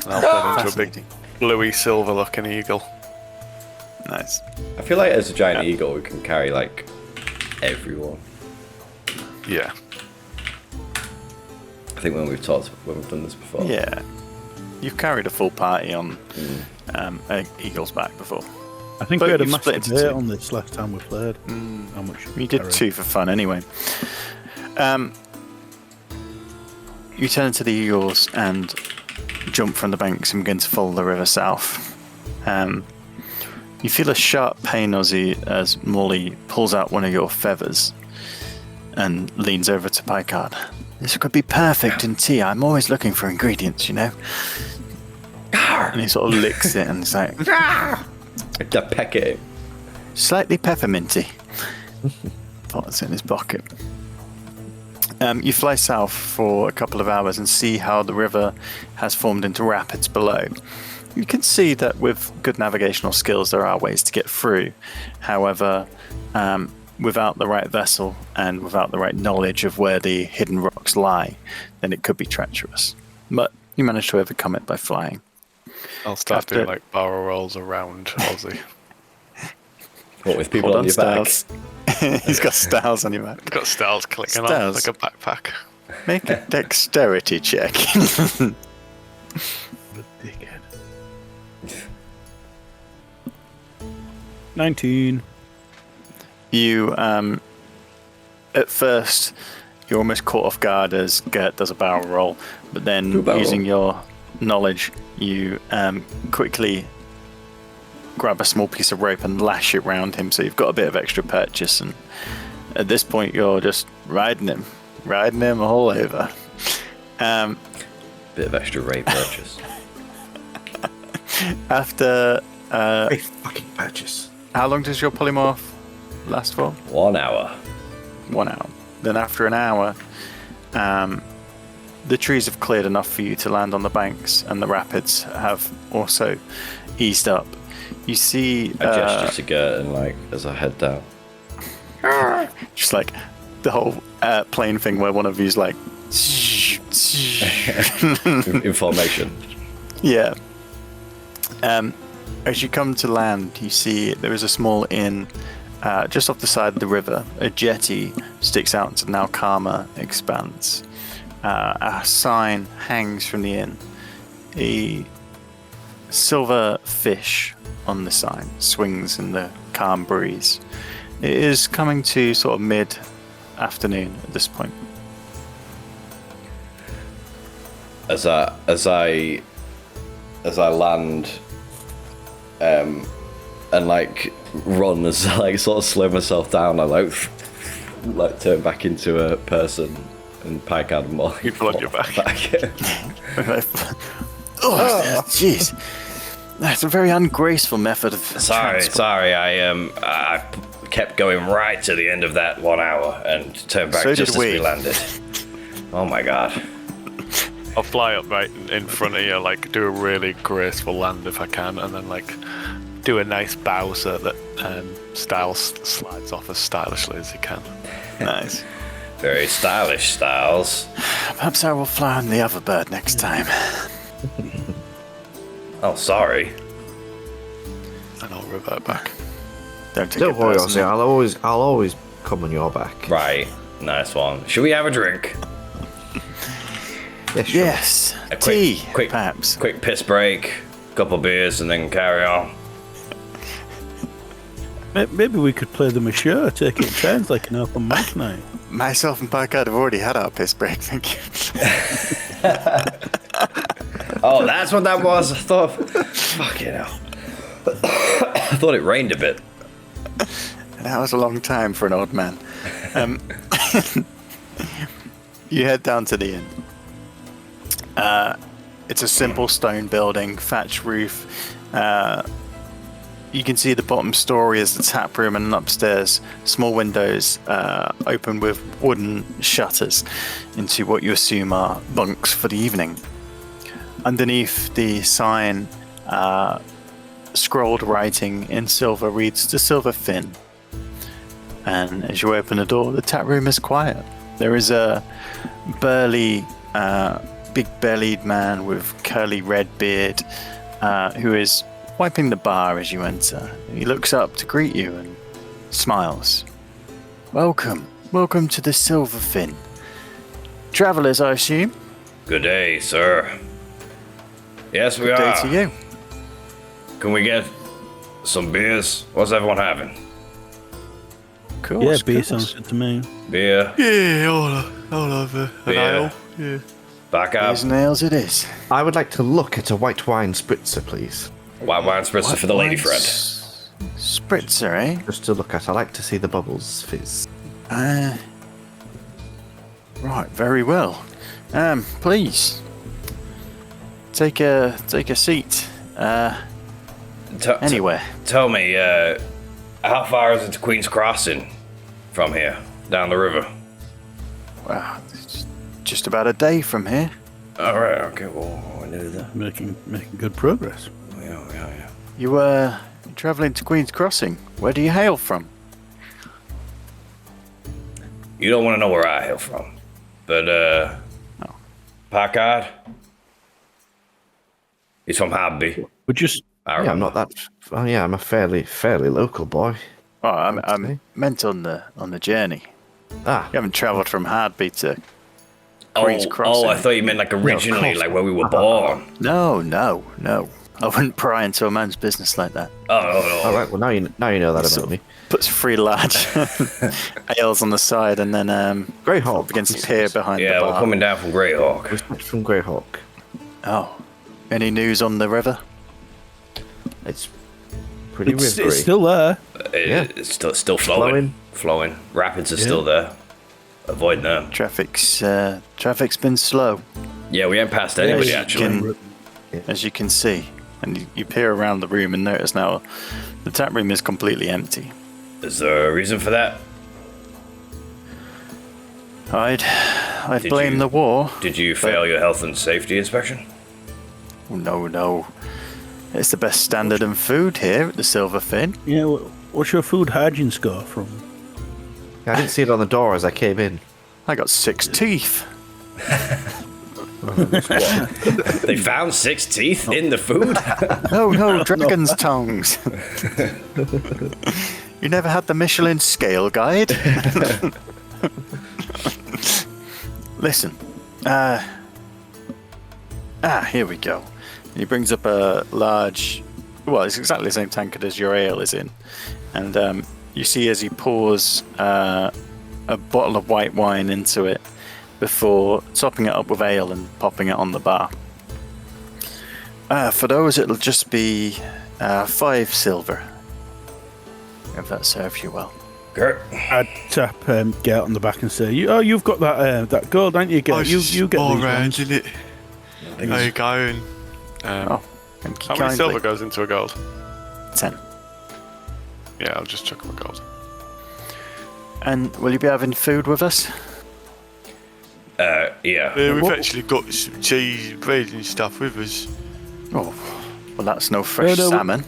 I'll turn into a big bluey silver looking eagle. Nice. I feel like as a giant eagle, we can carry like everyone. Yeah. I think when we've done this before. Yeah. You've carried a full party on an eagle's back before. I think But we had a you've split massive into hit two. on this last time we played. How much? You did carry? 2 for fun anyway. You turn to the eagles and jump from the banks and begin to follow the river south. You feel a sharp pain, Ozzy, as Molly pulls out one of your feathers and leans over to Picard. This could be perfect in tea. I'm always looking for ingredients, you know. And he sort of licks it and it's like, The peck. slightly pepperminty. Thought it's in his pocket. You fly south for a couple of hours and see how the river has formed into rapids below. You can see that with good navigational skills there are ways to get through. However, without the right vessel and without the right knowledge of where the hidden rocks lie, then it could be treacherous. But you manage to overcome it by flying. I'll start After- doing like barrel rolls around Ozzy. What with people Hold on on, your back? Styles. He's got Styles on your back. Got Styles clicking on Styles. like a backpack. Make a dexterity check. Dickhead. 19. You, at first, you're almost caught off guard as Gert does a barrel roll, but then barrel using your knowledge, you quickly grab a small piece of rope and lash it round him, so you've got a bit of extra purchase, and at this point you're just riding him all over. Bit of extra rate purchase. After, Great fucking purchase. how long does your polymorph last for? 1 hour. 1 hour. Then after an hour, the trees have cleared enough for you to land on the banks, and the rapids have also eased up. You see, I gesture to Gert and like as I head down. just like the whole plane thing where one of you's like, In formation. yeah. As you come to land, you see there is a small inn just off the side of the river. A jetty sticks out into the now calmer expanse. A sign hangs from the inn. A silver fish on the sign swings in the calm breeze. It is coming to sort of mid-afternoon at this point. As I land, and like run as I like sort of slow myself down, I like turn back into a person and Picard and Molly. People on your back. Oh, jeez. That's a very ungraceful method of Sorry, I kept going right to the end of that 1 hour and turned back So just did as we we. landed. Oh my god. I'll fly up right in front of you, like do a really graceful land if I can, and then like do a nice bow so that Styles slides off as stylishly as he can. Nice. Very stylish, Styles. Perhaps I will fly on the other bird next time. Oh, sorry. And I'll revert back. Don't Don't worry, Ozzy. I'll always come on your back. Right. Nice one. Should we have a drink? Yeah, sure. Yes. A Tea, quick, perhaps. Quick piss break, couple beers, and then carry on. Maybe we could play them a show, take it in turns like an open mic night. Myself and Parkard have already had our piss break, thank you. Oh, that's what that was. I thought. Fucking hell. I thought it rained a bit. That was a long time for an old man. You head down to the inn. It's a simple stone building, thatch roof. You can see the bottom story is the tap room, and upstairs, small windows open with wooden shutters into what you assume are bunks for the evening. Underneath the sign, scrolled writing in silver reads "The Silver Fin." And as you open the door, the tap room is quiet. There is a burly, big-bellied man with curly red beard who is wiping the bar as you enter. He looks up to greet you and smiles. Welcome to the Silver Fin. Travelers, I assume? Good day, sir. Yes, we Good day are. to you. Can we get some beers? What's everyone having? Cool. Yeah, beer sounds good to me. Beer, Yeah, I'll have an Beer. ale. Yeah. back up. Beers and ales it is. I would like to look at a white wine spritzer, please. White wine spritzer for the lady friend. Spritzer, eh? Just to look at. I like to see the bubbles fizz. Right, very well. Please take a seat. Anywhere. Tell me, how far is it to Queen's Crossing from here, down the river? Well, it's just about a day from here. All right, okay, well, we knew that. Making good progress. Yeah. You were travelling to Queen's Crossing. Where do you hail from? You don't want to know where I hail from, but, Packard? He's from Habby. We're just Yeah, I'm not that. Oh, yeah, I'm a fairly local boy. Oh, I'm meant on the journey. Ah, You haven't travelled from Hardby to Queen's Crossing. Oh, I thought you meant like originally, course. like where we were born. No. I wouldn't pry into a man's business like that. Oh, all right. Well, now you know that So- about me. Puts 3 large ales on the side and then Greyhawk begins to peer behind yeah, the bar. we're coming down from Greyhawk. From Greyhawk. Oh, any news on the river? It's pretty it's rivery. still there. Yeah. It's still flowing. Flowing. Rapids are still there. Avoid them. Traffic's been slow, Yeah, we ain't passed anybody you actually. as you can see. And you peer around the room and notice now the tap room is completely empty. Is there a reason for that? I'd Did blame you- the war. Did you fail your health and safety inspection? Oh, no. It's the best standard in food here at the Silver Fin. Yeah, what's your food hygiene score from? I didn't see it on the door as I came in. I got 6 teeth. They found 6 teeth in the food? No, dragon's tongues. You never had the Michelin scale guide? Listen. Here we go. He brings up a large, well, it's exactly the same tankard as your ale is in. And you see as he pours a bottle of white wine into it before topping it up with ale and popping it on the bar. For those, it'll just be 5 silver. If that serves you well. Kurt? I'd tap Gert on the back and say, you've got that gold, ain't you, Gert? You get all these round, ones." isn't it? There you go. And, Thank you how many kindly. silver goes into a gold? 10. Yeah, I'll just chuck them a gold. And will you be having food with us? Yeah. Yeah, we've actually got some cheese, bread and stuff with us. Oh, well, that's no fresh No, salmon.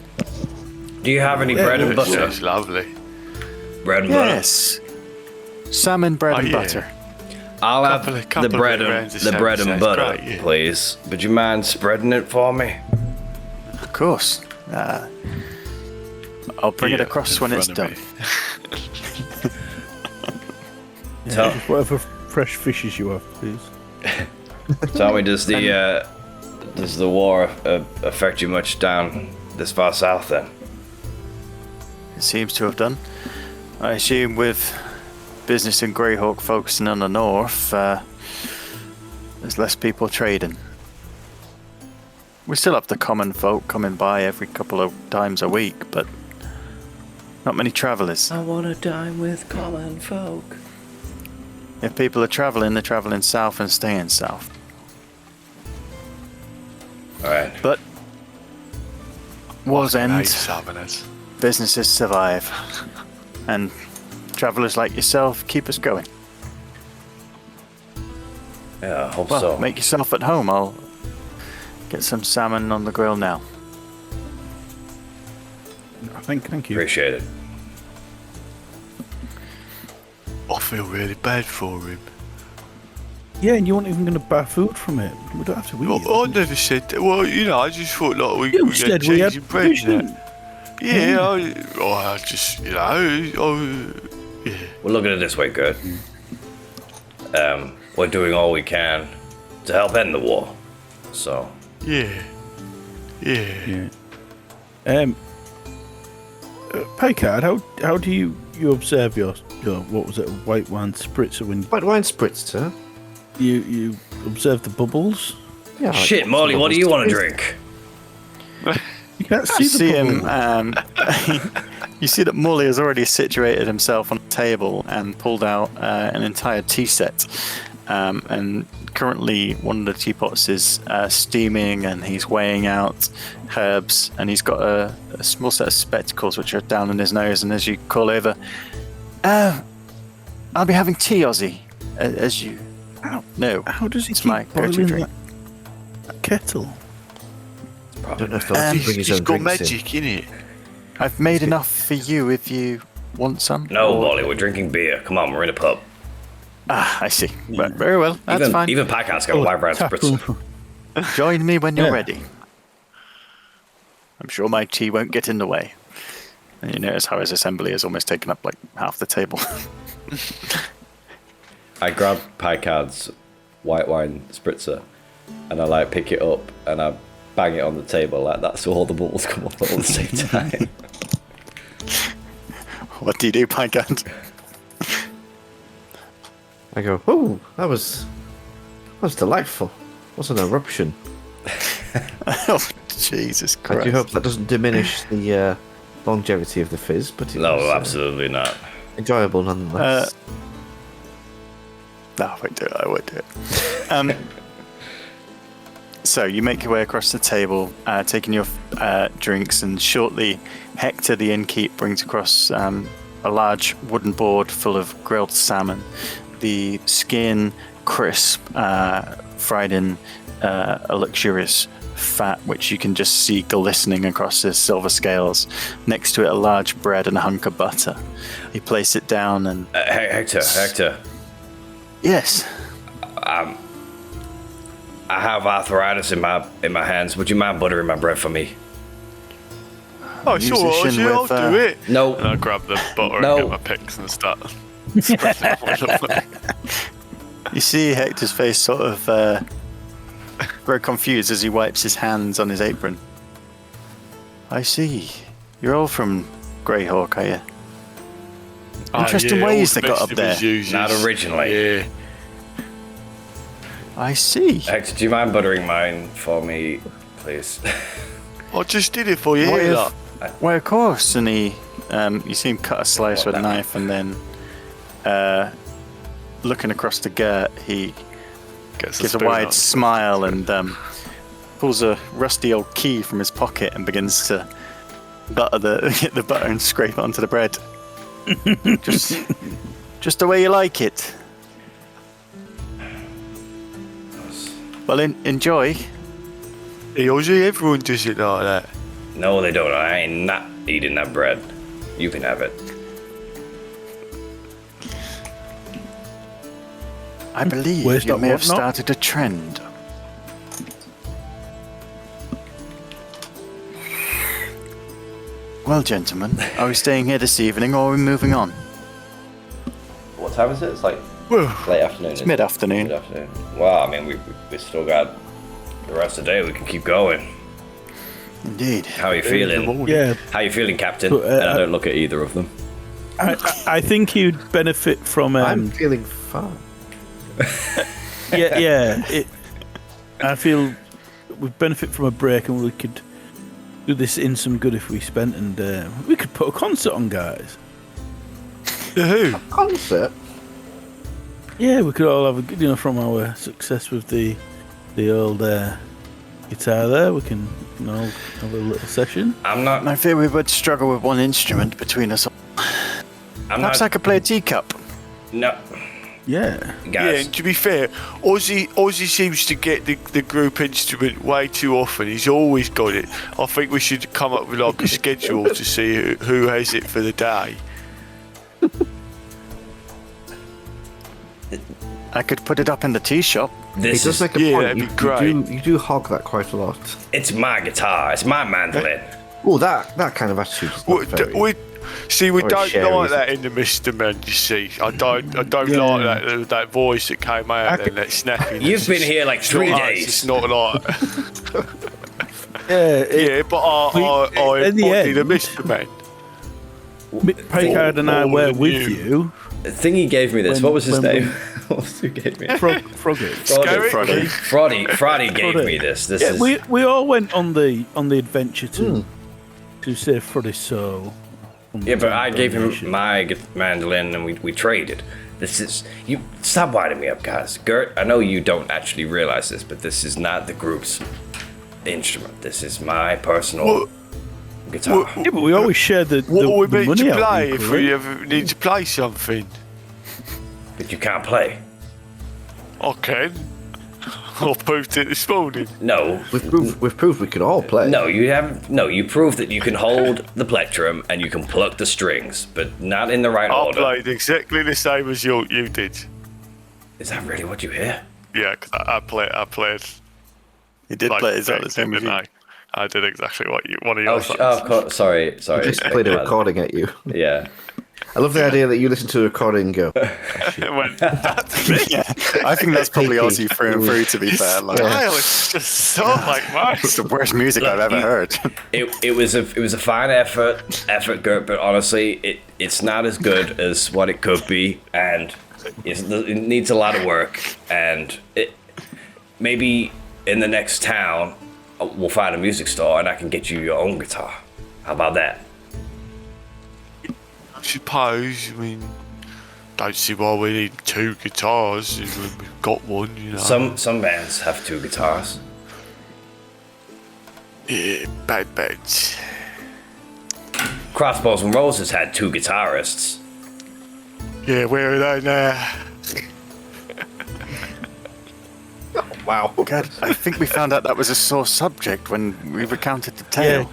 Do you have any bread and butter? It's lovely. Bread and butter. Yes. Salmon, bread, and yeah. butter. I'll have Couple the of bread bit and rounds of the bread salmon, and sounds butter, great, yeah. please. Would you mind spreading it for me? Of course. I'll bring it Yeah, across in when it's front done. of me. Tell, Whatever fresh fishes you have, please. tell me, does the war affect you much down this far south then? It seems to have done. I assume with business in Greyhawk focusing on the north, there's less people trading. We still have the common folk coming by every couple of times a week, but not many travellers. I wanna dine with common folk. If people are travelling, they're travelling south and staying south. Alright. But wars Fucking hate end, Southerners. businesses survive, and travellers like yourself keep us going. Yeah, I hope Well, so. make yourself at home. I'll get some salmon on the grill now. Thank you. Appreciate it. I feel really bad for him. Yeah, and you weren't even going to buy food from it. We don't have to eat it. I never said that. Well, I just thought like we You had said we cheese had and bread fish, and didn't that. Yeah, I just, yeah. We're looking at it this way, Kurt. We're doing all we can to help end the war. So, Yeah. Yeah. Paycard, how do you observe your what was it, white wine spritzer when White wine spritzer. you observe the bubbles? Yeah. I like shit, Molly, what do you want to drink? You can't You see see the him. bubbles. You see that Molly has already situated himself on a table and pulled out an entire tea set. And currently, one of the teapots is steaming, and he's weighing out herbs. And he's got a small set of spectacles which are down in his nose. And as you call over, I'll be having tea, Ozzy. As you know, How does he it's keep my go-to boiling drink. that kettle? I don't know if they'll let you bring his It's own got drinks in. magic in it. I've made enough for you if you want some. No, Or- Molly, we're drinking beer. Come on, we're in a pub. Ah, I see. Right, very well. That's fine. Even Packard's got a white brown Tap spritzer. room. Join me when you're Yeah. ready. I'm sure my tea won't get in the way. And you notice how his assembly has almost taken up like half the table. I grab Packard's white wine spritzer and I pick it up and I bang it on the table like that so all the bubbles come up all at the same time. What do you do, Pygant? I go, oh, that was delightful. What's an eruption? Oh, Jesus I Christ. do hope that doesn't diminish the longevity of the fizz, but it No, was absolutely not. enjoyable nonetheless. No, I won't do it. I won't do it. So you make your way across the table, taking your drinks, and shortly Hector, the innkeep, brings across a large wooden board full of grilled salmon. The skin crisp, fried in a luxurious fat, which you can just see glistening across the silver scales. Next to it, a large bread and a hunk of butter. You place it down and... Hector, Yes. I have arthritis in my hands. Would you mind buttering my bread for me? Oh, sure, Musician I'll with, do it. No. And I grab the butter No. and get my picks and start spreading it all over. You see Hector's face sort of very confused as he wipes his hands on his apron. I see. You're all from Greyhawk, are you? Interesting all ways the they got up vegetables there. uses. Not originally. Yeah. I see. Hector, do you mind buttering mine for me, please? I just did it for you. What here, if- look. Well, of course. And he, you see him cut a slice with a knife, and then, looking across to Gert, he Gets the gives a spoon wide out. smile and pulls a rusty old key from his pocket and begins to get the butter and scrape it onto the bread. just the way you like it. Well, enjoy. Hey, Ozzy, everyone does it like that. No, they don't. I ain't not eating that bread. You can have it. I believe Waste you not, may have want not. started a trend. Well, gentlemen, are we staying here this evening or are we moving on? What time is it? It's like late afternoon. It's mid-afternoon. Mid-afternoon. Well, I mean, we still got the rest of the day. We can keep going. Indeed. How are you feeling? Yeah, How are you feeling, Captain? But, And I don't look at either of them. I think you'd benefit from. I'm feeling fine. Yeah. I feel we'd benefit from a break, and we could do this in some good if we spent, and we could put a concert on, guys. Who? Concert? Yeah, we could all have a good, from our success with the old guitar there. We can, have a little session. I fear we would struggle with one instrument between us all. Perhaps I could play a teacup. No. Yeah. Yeah, Guys. and to be fair, Ozzy seems to get the group instrument way too often. He's always got it. I think we should come up with like a schedule to see who has it for the day. I could put it up in the tea shop. He This does is, make a yeah, point. that'd be great. You do hog that quite a lot. it's my guitar. It's my mandolin. Oh, that kind of attitude is not very... We Very don't sherry, like isn't that in the Mr. Men. You see, I don't like that voice that came out and that snapping. You've been here like 3 days. It's not like. Yeah. But I in the embody the end- Mr. Men. Picard and I were with you. you. Thingy gave me this. When- What was his when name? What was who gave me it? Froggy. Scary. Frotty gave me this. This Yeah, is. we all went on the adventure to save Froddy's soul. Yeah, but I gave him my mandolin and we traded. This is you. Stop winding me up, guys. Gert, I know you don't actually realize this, but this is not the group's instrument. This is my personal guitar. Yeah, but we always shared the What are we the meant money to out play if equally. we ever need to play something? But you can't play. I can. I proved it this morning. No. We've proved we can all play. No, you haven't. No, you proved that you can hold the plectrum and you can pluck the strings, but not in the right I order. played exactly the same as you did. Is that really what you hear? Yeah, 'cause I played. He did Like, play exactly the same as you. I did exactly what one of Oh, your songs. of course. Sorry. I just played a recording at you. Yeah. I love the idea that you listen to a recording and go, It went, that's me. Yeah, I think that's probably Aussie through and through, to be fair. Like, I was just so like, it's the worst music I've ever heard. It was a fine effort, Gert, but honestly, it's not as good as what it could be, and it needs a lot of work. And maybe in the next town, we'll find a music store, and I can get you your own guitar. How about that? I suppose. I mean, don't see why we need two guitars if we've got one. You know. Some bands have two guitars. Yeah, bad bands. Crossbows and Roses had two guitarists. Yeah, where are they now? wow. God, I think we found out that was a sore subject when we recounted the tale.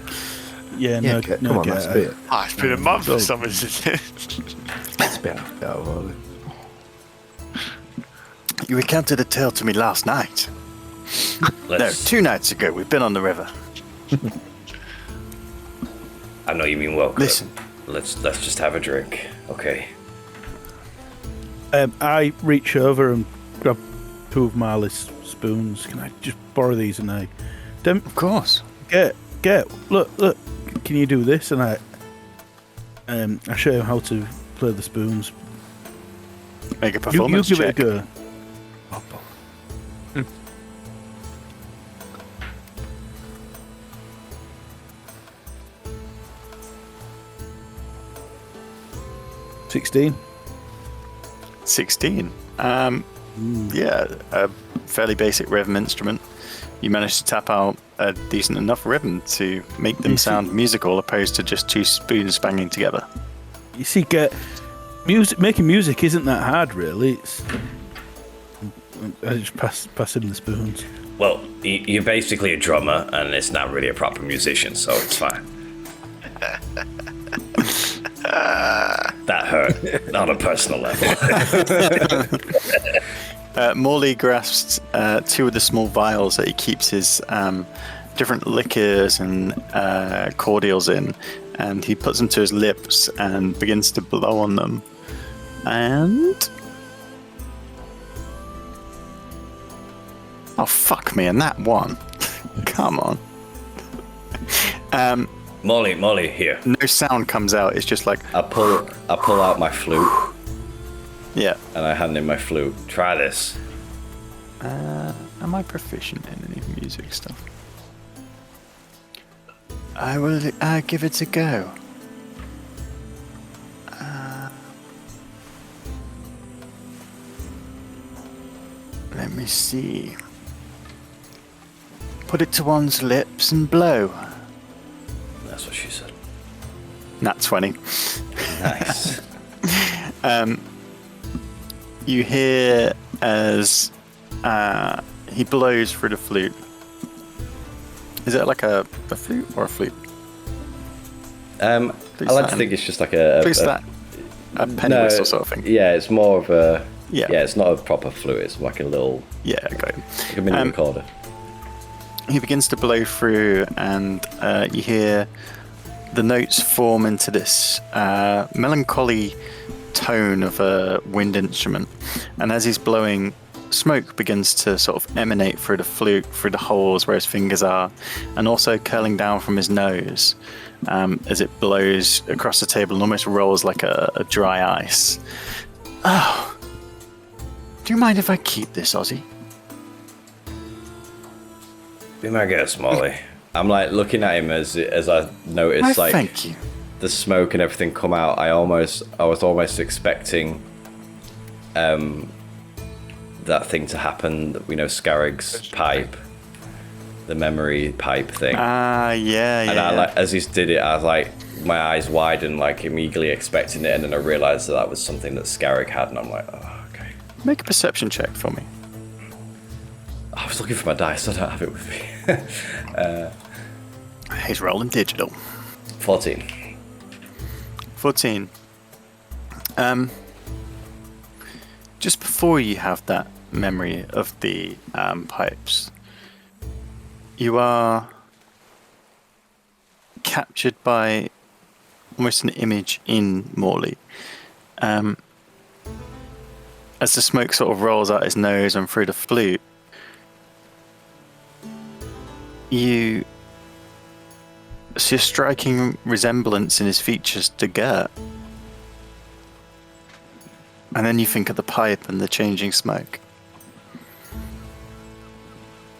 Yeah, no, Come on, that's a bit. Ah, it's been a month or something since it. It's a bit out of order. You recounted the tale to me last night. No, Let's, 2 nights ago. We've been on the river. I know you mean well. Gert. Listen. Let's just have a drink, okay? I reach over and grab 2 of Marley's spoons. Can I just borrow these? And I, Of course. get. Look. Can you do this? And I show him how to play the spoons. Make a You performance give check. it a go. 16. 16. Yeah, a fairly basic rhythm instrument. You managed to tap out a decent enough rhythm to make them sound musical, opposed to just 2 spoons banging together. You see, making music isn't that hard, really. I just pass him the spoons. Well, you're basically a drummer, and it's not really a proper musician, so it's fine. That hurt on a personal level. Morley grasps two of the small vials that he keeps his different liquors and cordials in, and he puts them to his lips and begins to blow on them. And... oh, fuck me, and that one. Come on. Molly, here. No sound comes out, it's just like... I pull out my flute. Yeah. And I hand him my flute. Try this. Am I proficient in any music stuff? I will give it a go. Let me see. Put it to one's lips and blow. That's what she said. Nat 20. Nice. You hear as he blows through the flute. Is it like a flute or a flute? I like to think it's just like a penny whistle sort of thing. Yeah, it's more of a... Yeah. Yeah, it's not a proper flute, it's like a little... Yeah, got it. Like a mini recorder. He begins to blow through, and you hear the notes form into this melancholy tone of a wind instrument. And as he's blowing, smoke begins to sort of emanate through the flute, through the holes where his fingers are, and also curling down from his nose as it blows across the table and almost rolls like a dry ice. Oh, do you mind if I keep this, Ozzy? Be my guest, Molly. I'm like looking at him as I notice like thank you. The smoke and everything come out. I was almost expecting that thing to happen. We know Scarrig's pipe, the memory pipe thing. Yeah. And I like as he did it, I was like my eyes widened, like immediately expecting it, and then I realised that was something that Scarrig had, and I'm like, oh, okay. Make a perception check for me. I was looking for my dice. I don't have it with me. He's rolling digital. 14. 14. Just before you have that memory of the pipes, you are captured by almost an image in Morley. As the smoke sort of rolls out his nose and through the flute, you see a striking resemblance in his features to Gert. And then you think of the pipe and the changing smoke.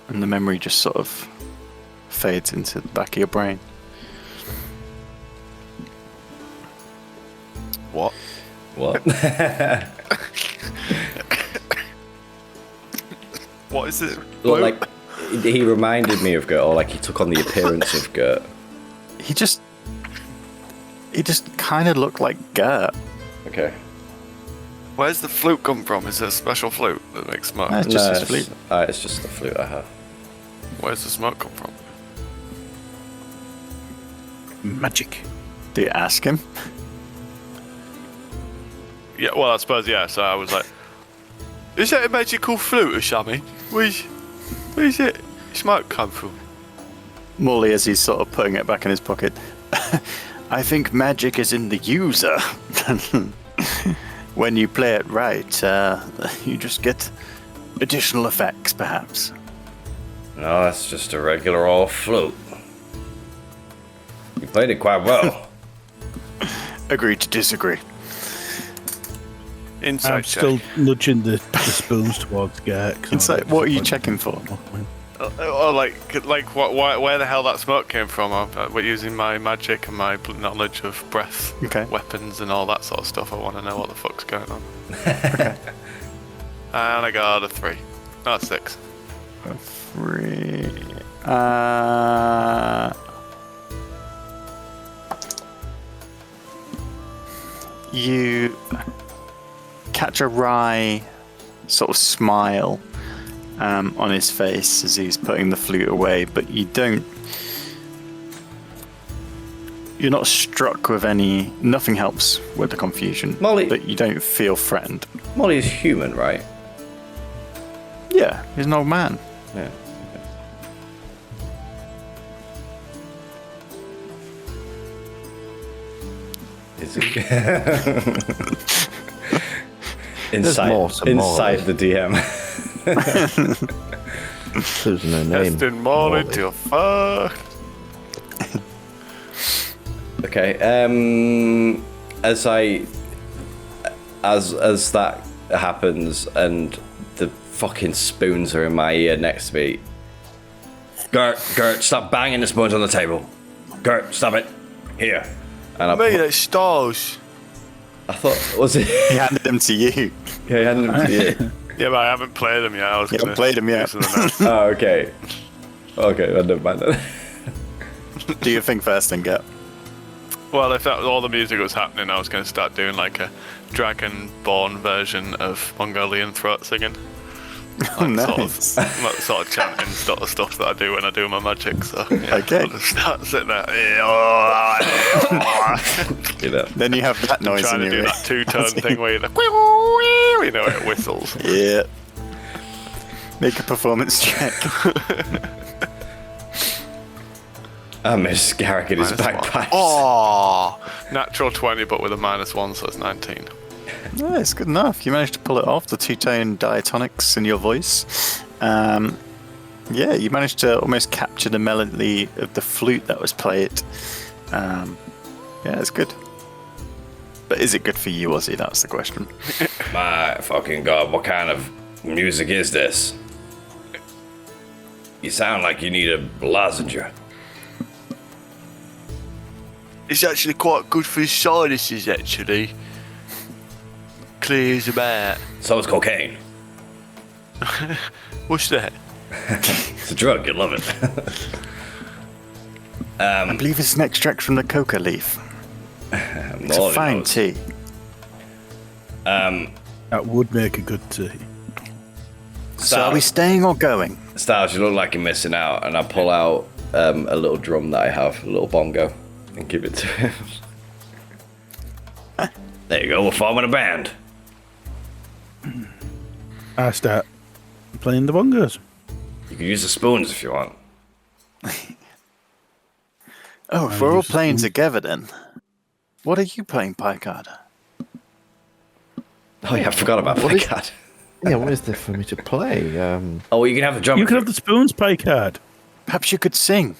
And the memory just sort of fades into the back of your brain. What? What? What is it? Well, like he reminded me of Gert, or like he took on the appearance of Gert. He just kind of looked like Gert. Okay. Where's the flute come from? Is it a special flute that makes smoke? It's just his flute. It's just the flute I have. Where's the smoke come from? Magic. Do you ask him? Yeah, well, I suppose, yeah. So I was like, is that a magical flute or something? Where's it smoke come from? Morley, as he's sort of putting it back in his pocket. I think magic is in the user. When you play it right, you just get additional effects, perhaps. No, that's just a regular old flute. You played it quite well. Agree to disagree. Insight I'm check. still nudging the spoons towards Gert. Inside, what are you checking for? Or like where the hell that smoke came from? We're using my magic and my knowledge of breath, Okay. weapons, and all that sort of stuff. I want to know what the fuck's going on. Okay. And I got a 3. No, 6. 3. You catch a wry sort of smile on his face as he's putting the flute away, but you don't you're not struck with any. Nothing helps with the confusion. Molly- But you don't feel threatened. Molly is human, right? Yeah, he's an old man. Yeah. Is it? more to Molly. inside the DM. There's no name. Destin Molly to fuck. Okay. As that happens and the fucking spoons are in my ear next to me. Gert, stop banging the spoons on the table. Gert, stop it. Here. And I, Mate, that's stars. I thought, was it? He handed them to you. Yeah, he handed them to you. Yeah, but I haven't played them yet. I was You haven't played them yet. Oh, okay. Okay, well, never mind then. Do your thing first and get. Well, if that all the music was happening, I was going to start doing like a Dragonborn version of Mongolian throat singing. Oh, Like nice. Like sort of chanting sort of stuff that I do when I do my magic. So yeah, Okay. I'll just start sitting there. Do that. Then you have that noise Trying in to your do ear. that two-tone thing where you're like, you know, it whistles. Yeah. Make a performance check. I miss Garrick in his -1. bagpipes. Oh, natural 20, but with a -1, so it's 19. No, it's good enough. You managed to pull it off, the two-tone diatonics in your voice. Yeah, you managed to almost capture the melody of the flute that was played. Yeah, it's good. But is it good for you, Ozzy? That's the question. My fucking god, what kind of music is this? You sound like you need a lozenge. It's actually quite good for his sinuses, actually. Clears them out. So is cocaine. What's that? It's a drug, you love it. I believe it's an extract from the coca leaf. It's a Molly fine knows. tea. That would make a good tea. So are we staying or going? Styles, you look like you're missing out, and I pull out a little drum that I have, a little bongo, and give it to him. There you go, we're forming a band. I start playing the bongos. You can use the spoons if you want. Oh, if we're all use the playing spoon. together then. What are you playing, Picard? Oh yeah, I forgot about my card. Yeah, what is there for me to play? Oh, well, you can have the drum. You can have the spoons, Picard. Perhaps you could sing.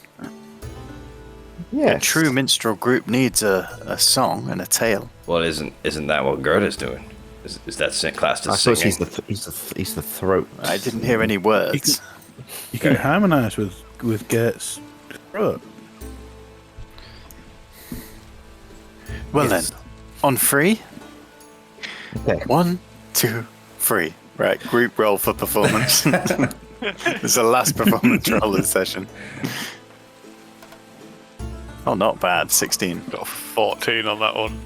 Yeah, A true minstrel group needs a song and a tale. Well, isn't that what Gerda's doing? Is that classed I as suppose singing? he's the throat. I didn't hear any words. You can harmonise with Gert's throat. Well Yes. then, on three. Okay. 1, 2, 3. Right, group roll for performance. It's the last performance roll of the session. Oh, not bad. 16. Got a 14 on that one.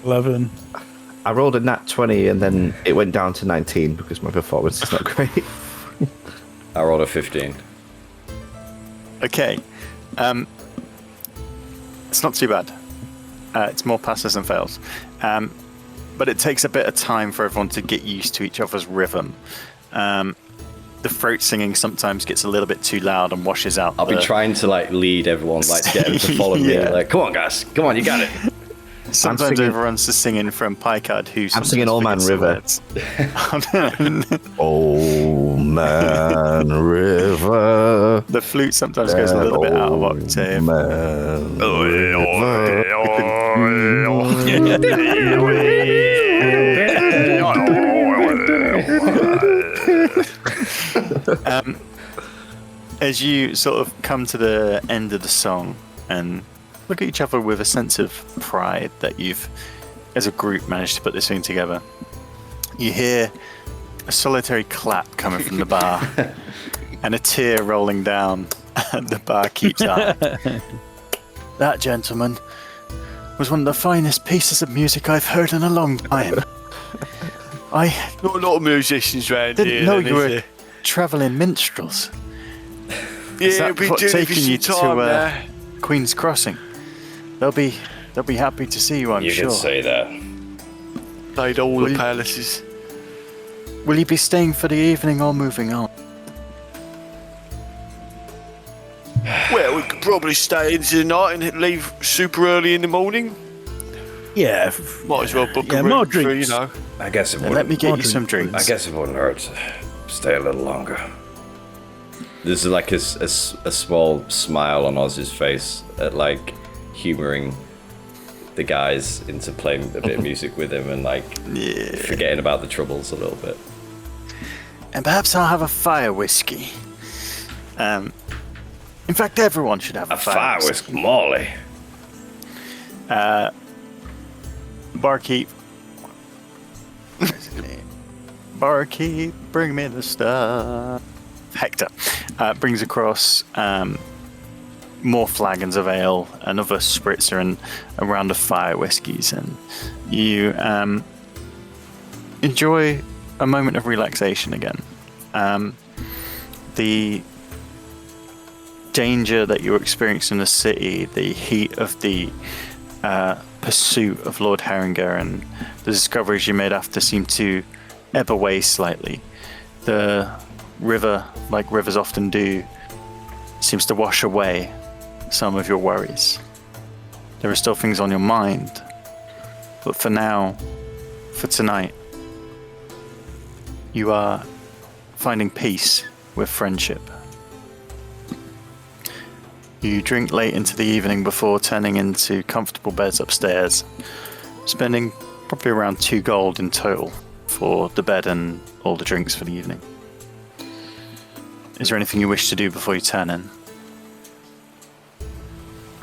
11. I rolled a nat 20 and then it went down to 19 because my performance is not great. I rolled a 15. Okay. It's not too bad. It's more passes than fails. But it takes a bit of time for everyone to get used to each other's rhythm. The throat singing sometimes gets a little bit too loud and washes out. I'll be trying to like lead everyone, like get them to follow me. Yeah. Like, come on, guys, come on, you got it. Sometimes singing- everyone's just singing from Picard, who I'm singing Old Man sometimes River. forgets the words. Oh man, river. The flute sometimes goes a little bit out of octave. Man, As you sort of come to the end of the song and look at each other with a sense of pride that you've, as a group, managed to put this thing together, you hear a solitary clap coming from the bar and a tear rolling down the barkeep's eye. That, gentleman, was one of the finest pieces of music I've heard in a long time. I Not a lot of musicians around here. didn't know then, you is were there? travelling minstrels. Yeah, that we've been what doing it taking for you some time to now. Queen's Crossing? They'll be happy to see you, I'm You sure. can say that. Played all the Will- palaces. Will you be staying for the evening or moving on? Well, we could probably stay into the night and leave super early in the morning. Yeah. Might as well book Yeah, a room more for, drinks. you know. I guess it Let wouldn't. me get you Modern- some drinks. I guess it wouldn't hurt to stay a little longer. There's like a small smile on Oz's face at like humouring the guys into playing a bit of music with him and like forgetting about the troubles a little bit. And perhaps I'll have a fire whiskey. In fact, everyone should have a, A fire whiskey. with Molly. Barkeep. Barkeep, bring me the stuff. Hector brings across more flagons of ale, another spritzer, and a round of fire whiskies, and you enjoy a moment of relaxation again. The danger that you experienced in the city, the heat of the pursuit of Lord Herringer, and the discoveries you made after seem to ebb away slightly. The river, like rivers often do, seems to wash away some of your worries. There are still things on your mind, but for now, for tonight, you are finding peace with friendship. You drink late into the evening before turning into comfortable beds upstairs, spending probably around 2 gold in total for the bed and all the drinks for the evening. Is there anything you wish to do before you turn in?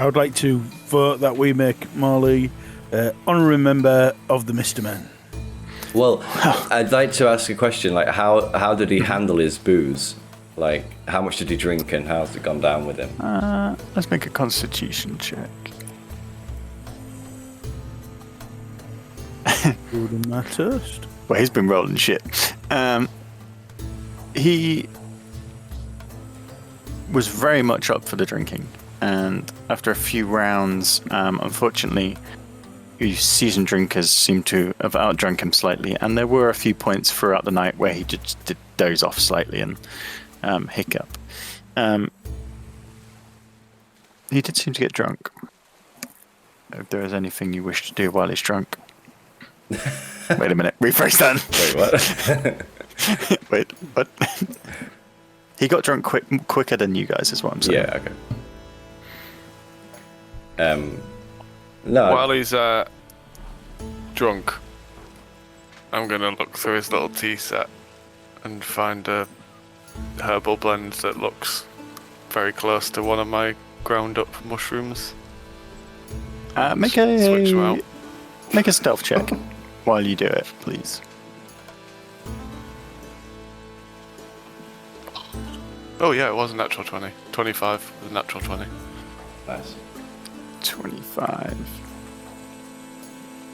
I would like to vote that we make Molly honorary member of the Mr. Men. Well, I'd like to ask a question. Like, how did he handle his booze? Like, how much did he drink, and how's it gone down with him? Let's make a constitution check. Good on my toast. Well, he's been rolling shit. He was very much up for the drinking, and after a few rounds, unfortunately, you seasoned drinkers seem to have outdrunk him slightly, and there were a few points throughout the night where he just did doze off slightly and hiccup. He did seem to get drunk. If there is anything you wish to do while he's drunk. Wait a minute, rephrase that. Wait, what? Wait, what? He got drunk quicker than you guys, is what I'm saying. Yeah, okay. No. While he's drunk, I'm gonna look through his little tea set and find a herbal blend that looks very close to one of my ground up mushrooms. Make Switch them out. a stealth check while you do it, please. Oh yeah, it was a natural 20. 25 was a natural 20. Nice. 25.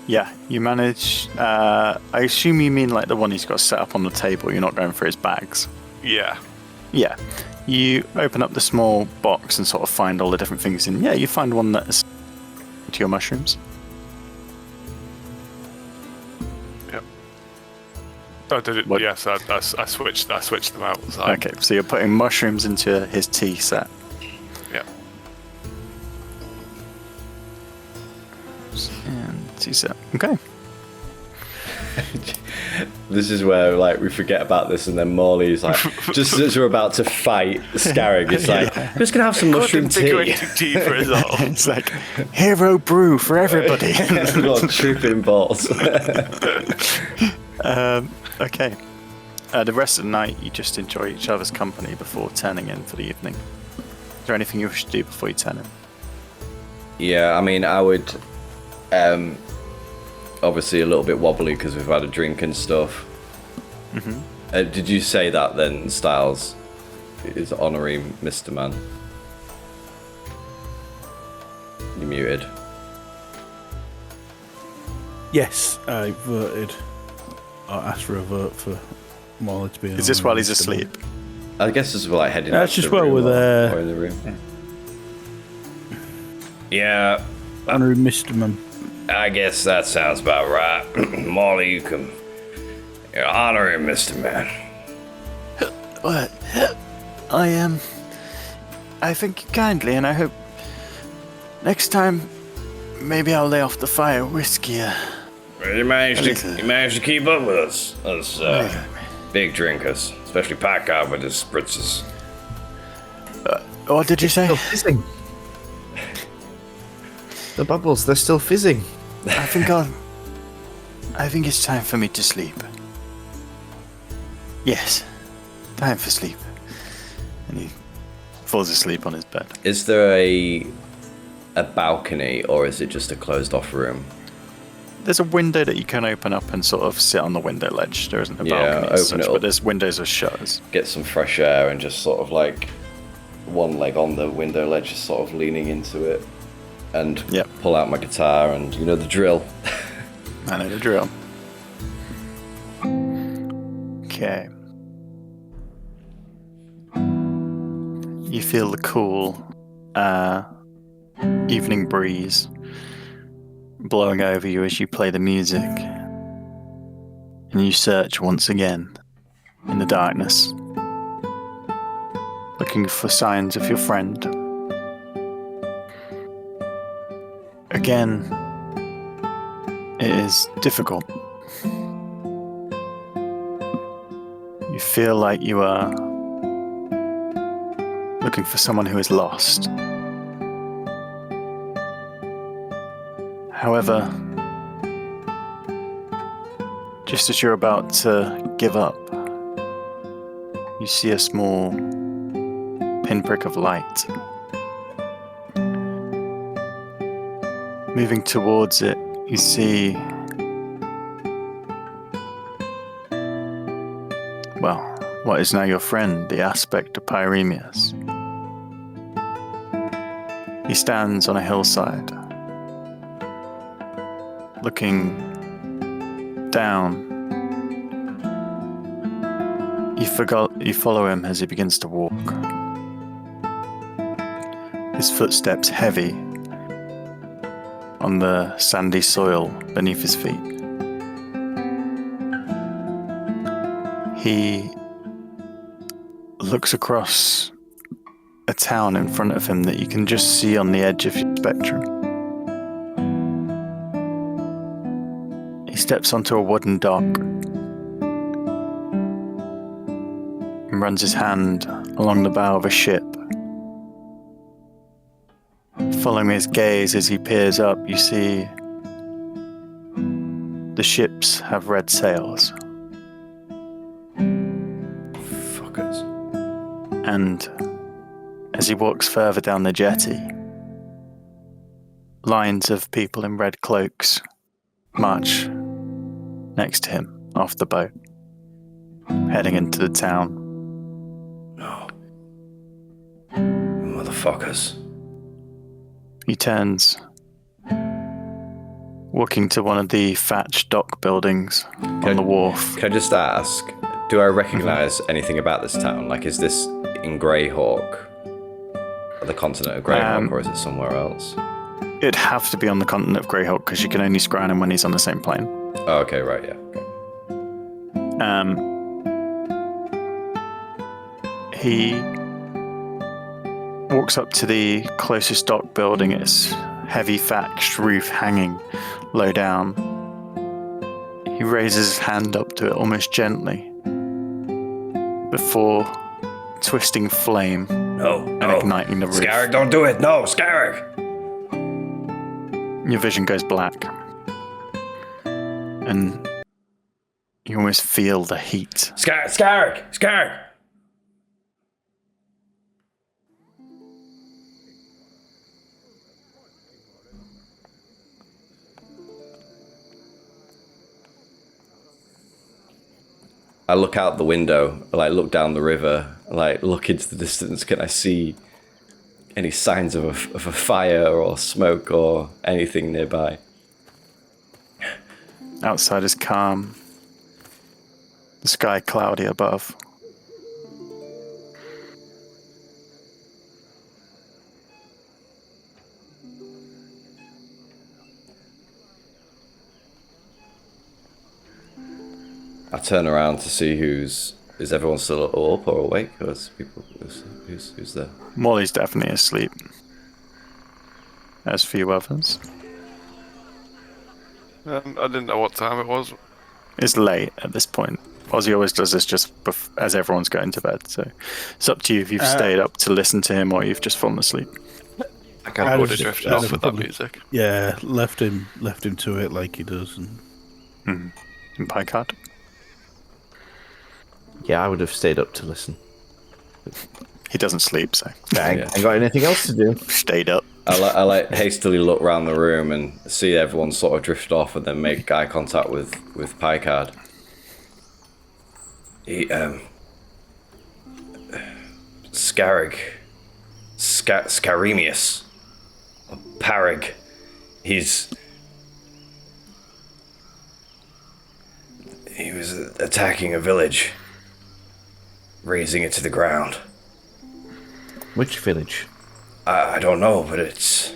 Yeah, you manage. I assume you mean like the one he's got set up on the table. You're not going for his bags. Yeah. Yeah. You open up the small box and sort of find all the different things in. Yeah, you find one that's to your mushrooms. Yep. Oh, did it? What? Yes, I switched them out. So Okay, so you're putting mushrooms into his tea set. Yeah. And tea set. Okay. This is where like we forget about this, and then Morley's like, just as we're about to fight Scarrig, it's like, I'm just gonna have some mushroom tea. tea for us all. It's like hero brew for everybody. Got tripping balls. Okay. The rest of the night, you just enjoy each other's company before turning in for the evening. Is there anything you wish to do before you turn in? Yeah, I mean, I would. Obviously, a little bit wobbly because we've had a drink and stuff. Mm-hmm. Did you say that then, Styles is honouring Mr. Man? You muted. Yes, I voted. I asked for a vote for Molly to be. Is this while he's asleep? I guess as well, like heading. That's out to just the while room we're there. or in the room. Yeah, Honorary Mr. Man. I guess that sounds about right. Molly, you're honorary Mr. Man. What? I think kindly, and I hope next time maybe I'll lay off the fire whiskey. Well, you managed to keep up with us big drinkers, especially Pat God with his spritzes. What did you say? Still fizzing. The bubbles, they're still fizzing. I think it's time for me to sleep. Yes, time for sleep. And he falls asleep on his bed. Is there a balcony, or is it just a closed-off room? There's a window that you can open up and sort of sit on the window ledge. There isn't a balcony open as such, it up. but there's windows with shutters. Get some fresh air and just sort of like one leg on the window ledge, just sort of leaning into it, and pull out my guitar, and you know the drill. I know the drill. Okay. You feel the cool evening breeze blowing over you as you play the music, and you search once again in the darkness, looking for signs of your friend. Again, it is difficult. You feel like you are looking for someone who is lost. However, just as you're about to give up, you see a small pinprick of light. Moving towards it, you see, well, what is now your friend, the aspect of Pyraemius. He stands on a hillside, looking down. You follow him as he begins to walk. His footsteps heavy on the sandy soil beneath his feet. He looks across a town in front of him that you can just see on the edge of your spectrum. He steps onto a wooden dock and runs his hand along the bow of a ship. Following his gaze as he peers up, you see the ships have red sails. Fuckers. And as he walks further down the jetty, lines of people in red cloaks march next to him off the boat, heading into the town. No. Motherfuckers. He turns, walking to one of the thatched dock buildings on the wharf. Can I just ask, do I recognise anything about this town? Like, is this in Greyhawk? The continent of Greyhawk, or is it somewhere else? It'd have to be on the continent of Greyhawk because you can only scry on him when he's on the same plane. Oh, okay, right, yeah. Okay. He walks up to the closest dock building, its heavy thatched roof hanging low down. He raises his hand up to it almost gently before twisting flame and igniting the roof. Scarrick, don't do it! No, Scarrick! Your vision goes black, and you almost feel the heat. Scarrick! I look out the window, like look down the river, like look into the distance. Can I see any signs of a fire or smoke or anything nearby? Outside is calm, the sky cloudy above. I turn around to see is everyone still up or awake, or is who's there? Molly's definitely asleep. As few others. I didn't know what time it was. It's late at this point. Ozzy always does this just as everyone's going to bed, so it's up to you if you've stayed up to listen to him or you've just fallen asleep. I would have drifted off with that music. Yeah, left him to it like he does. And Picard? Yeah, I would have stayed up to listen. He doesn't sleep, so I ain't got anything else to do. stayed up. I hastily look around the room and see everyone sort of drift off, and then make eye contact with Picard. He Scaremius, Parig. He was attacking a village, razing it to the ground. Which village? I don't know, but it's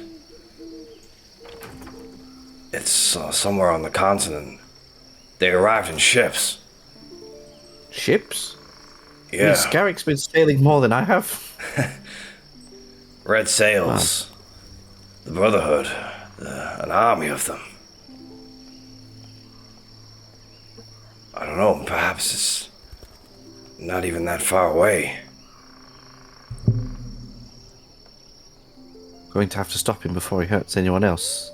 somewhere on the continent. They arrived in ships. Ships? Yeah. Scarrick's been sailing more than I have. Red sails. The Brotherhood. An army of them. I don't know, perhaps it's not even that far away. Going to have to stop him before he hurts anyone else.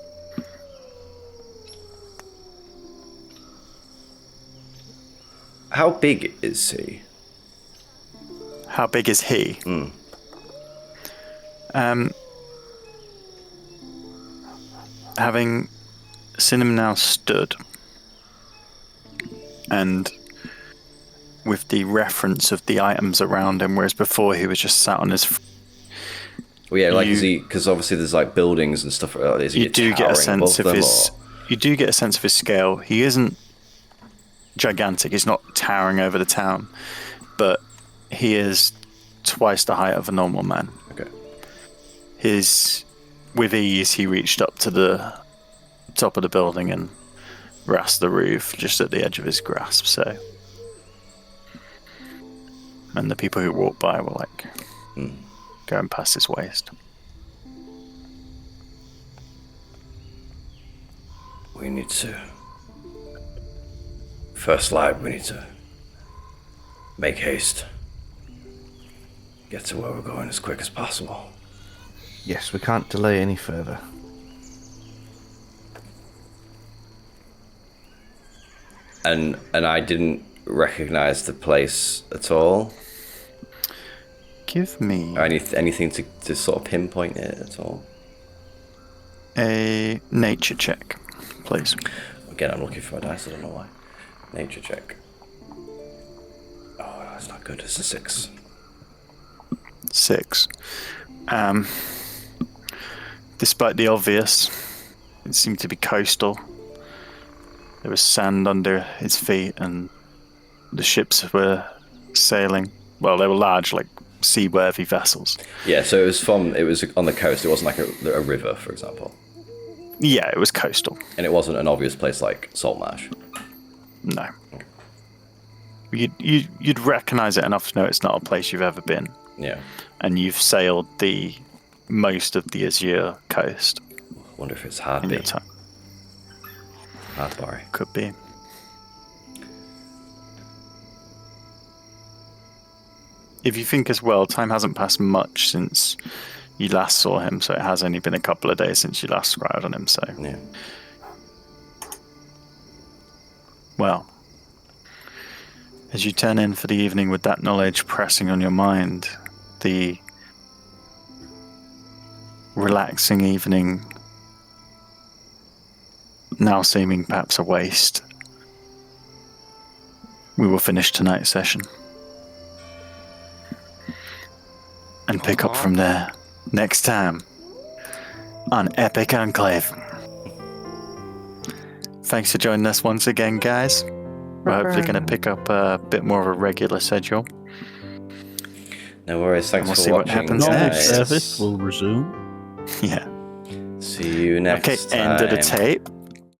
How big is he? How big is he? Having seen him now stood, and with the reference of the items around him, whereas before he was just sat on his. Well, yeah, like is he? Because obviously there's like buildings and stuff. Is he you do get a sense of his. You do get a sense of his scale. He isn't gigantic. He's not towering over the town, but he is twice the height of a normal man. Okay. With ease, he reached up to the top of the building and rasped the roof just at the edge of his grasp. So, and the people who walked by were like going past his waist. We need to. First light, we need to make haste. Get to where we're going as quick as possible. Yes, we can't delay any further. And I didn't recognize the place at all. Give me Anything to sort of pinpoint it at all. a nature check, please. Again, I'm looking for a dice. I don't know why. Nature check. Oh, that's not good. It's a 6. 6. Despite the obvious, it seemed to be coastal. There was sand under his feet, and the ships were sailing. Well, they were large, like seaworthy vessels. Yeah, so it was on the coast. It wasn't like a river, for example. Yeah, it was coastal. And it wasn't an obvious place like Saltmarsh. No. You'd recognise it enough to know it's not a place you've ever been. Yeah. And you've sailed the most of the Azure coast. I wonder if it's in your time. Hardbar. Could be. If you think as well, time hasn't passed much since you last saw him, so it has only been a couple of days since you last scryed on him, so... Yeah. Well, as you turn in for the evening with that knowledge pressing on your mind, the relaxing evening now seeming perhaps a waste, we will finish tonight's session and pick up from there next time on Epic Enclave. Thanks for joining us once again, guys. We're hopefully going to pick up a bit more of a regular schedule. No worries. Thanks We'll for see what watching. happens Normal next. service will resume. Yeah. See you next Okay, time. end of the tape.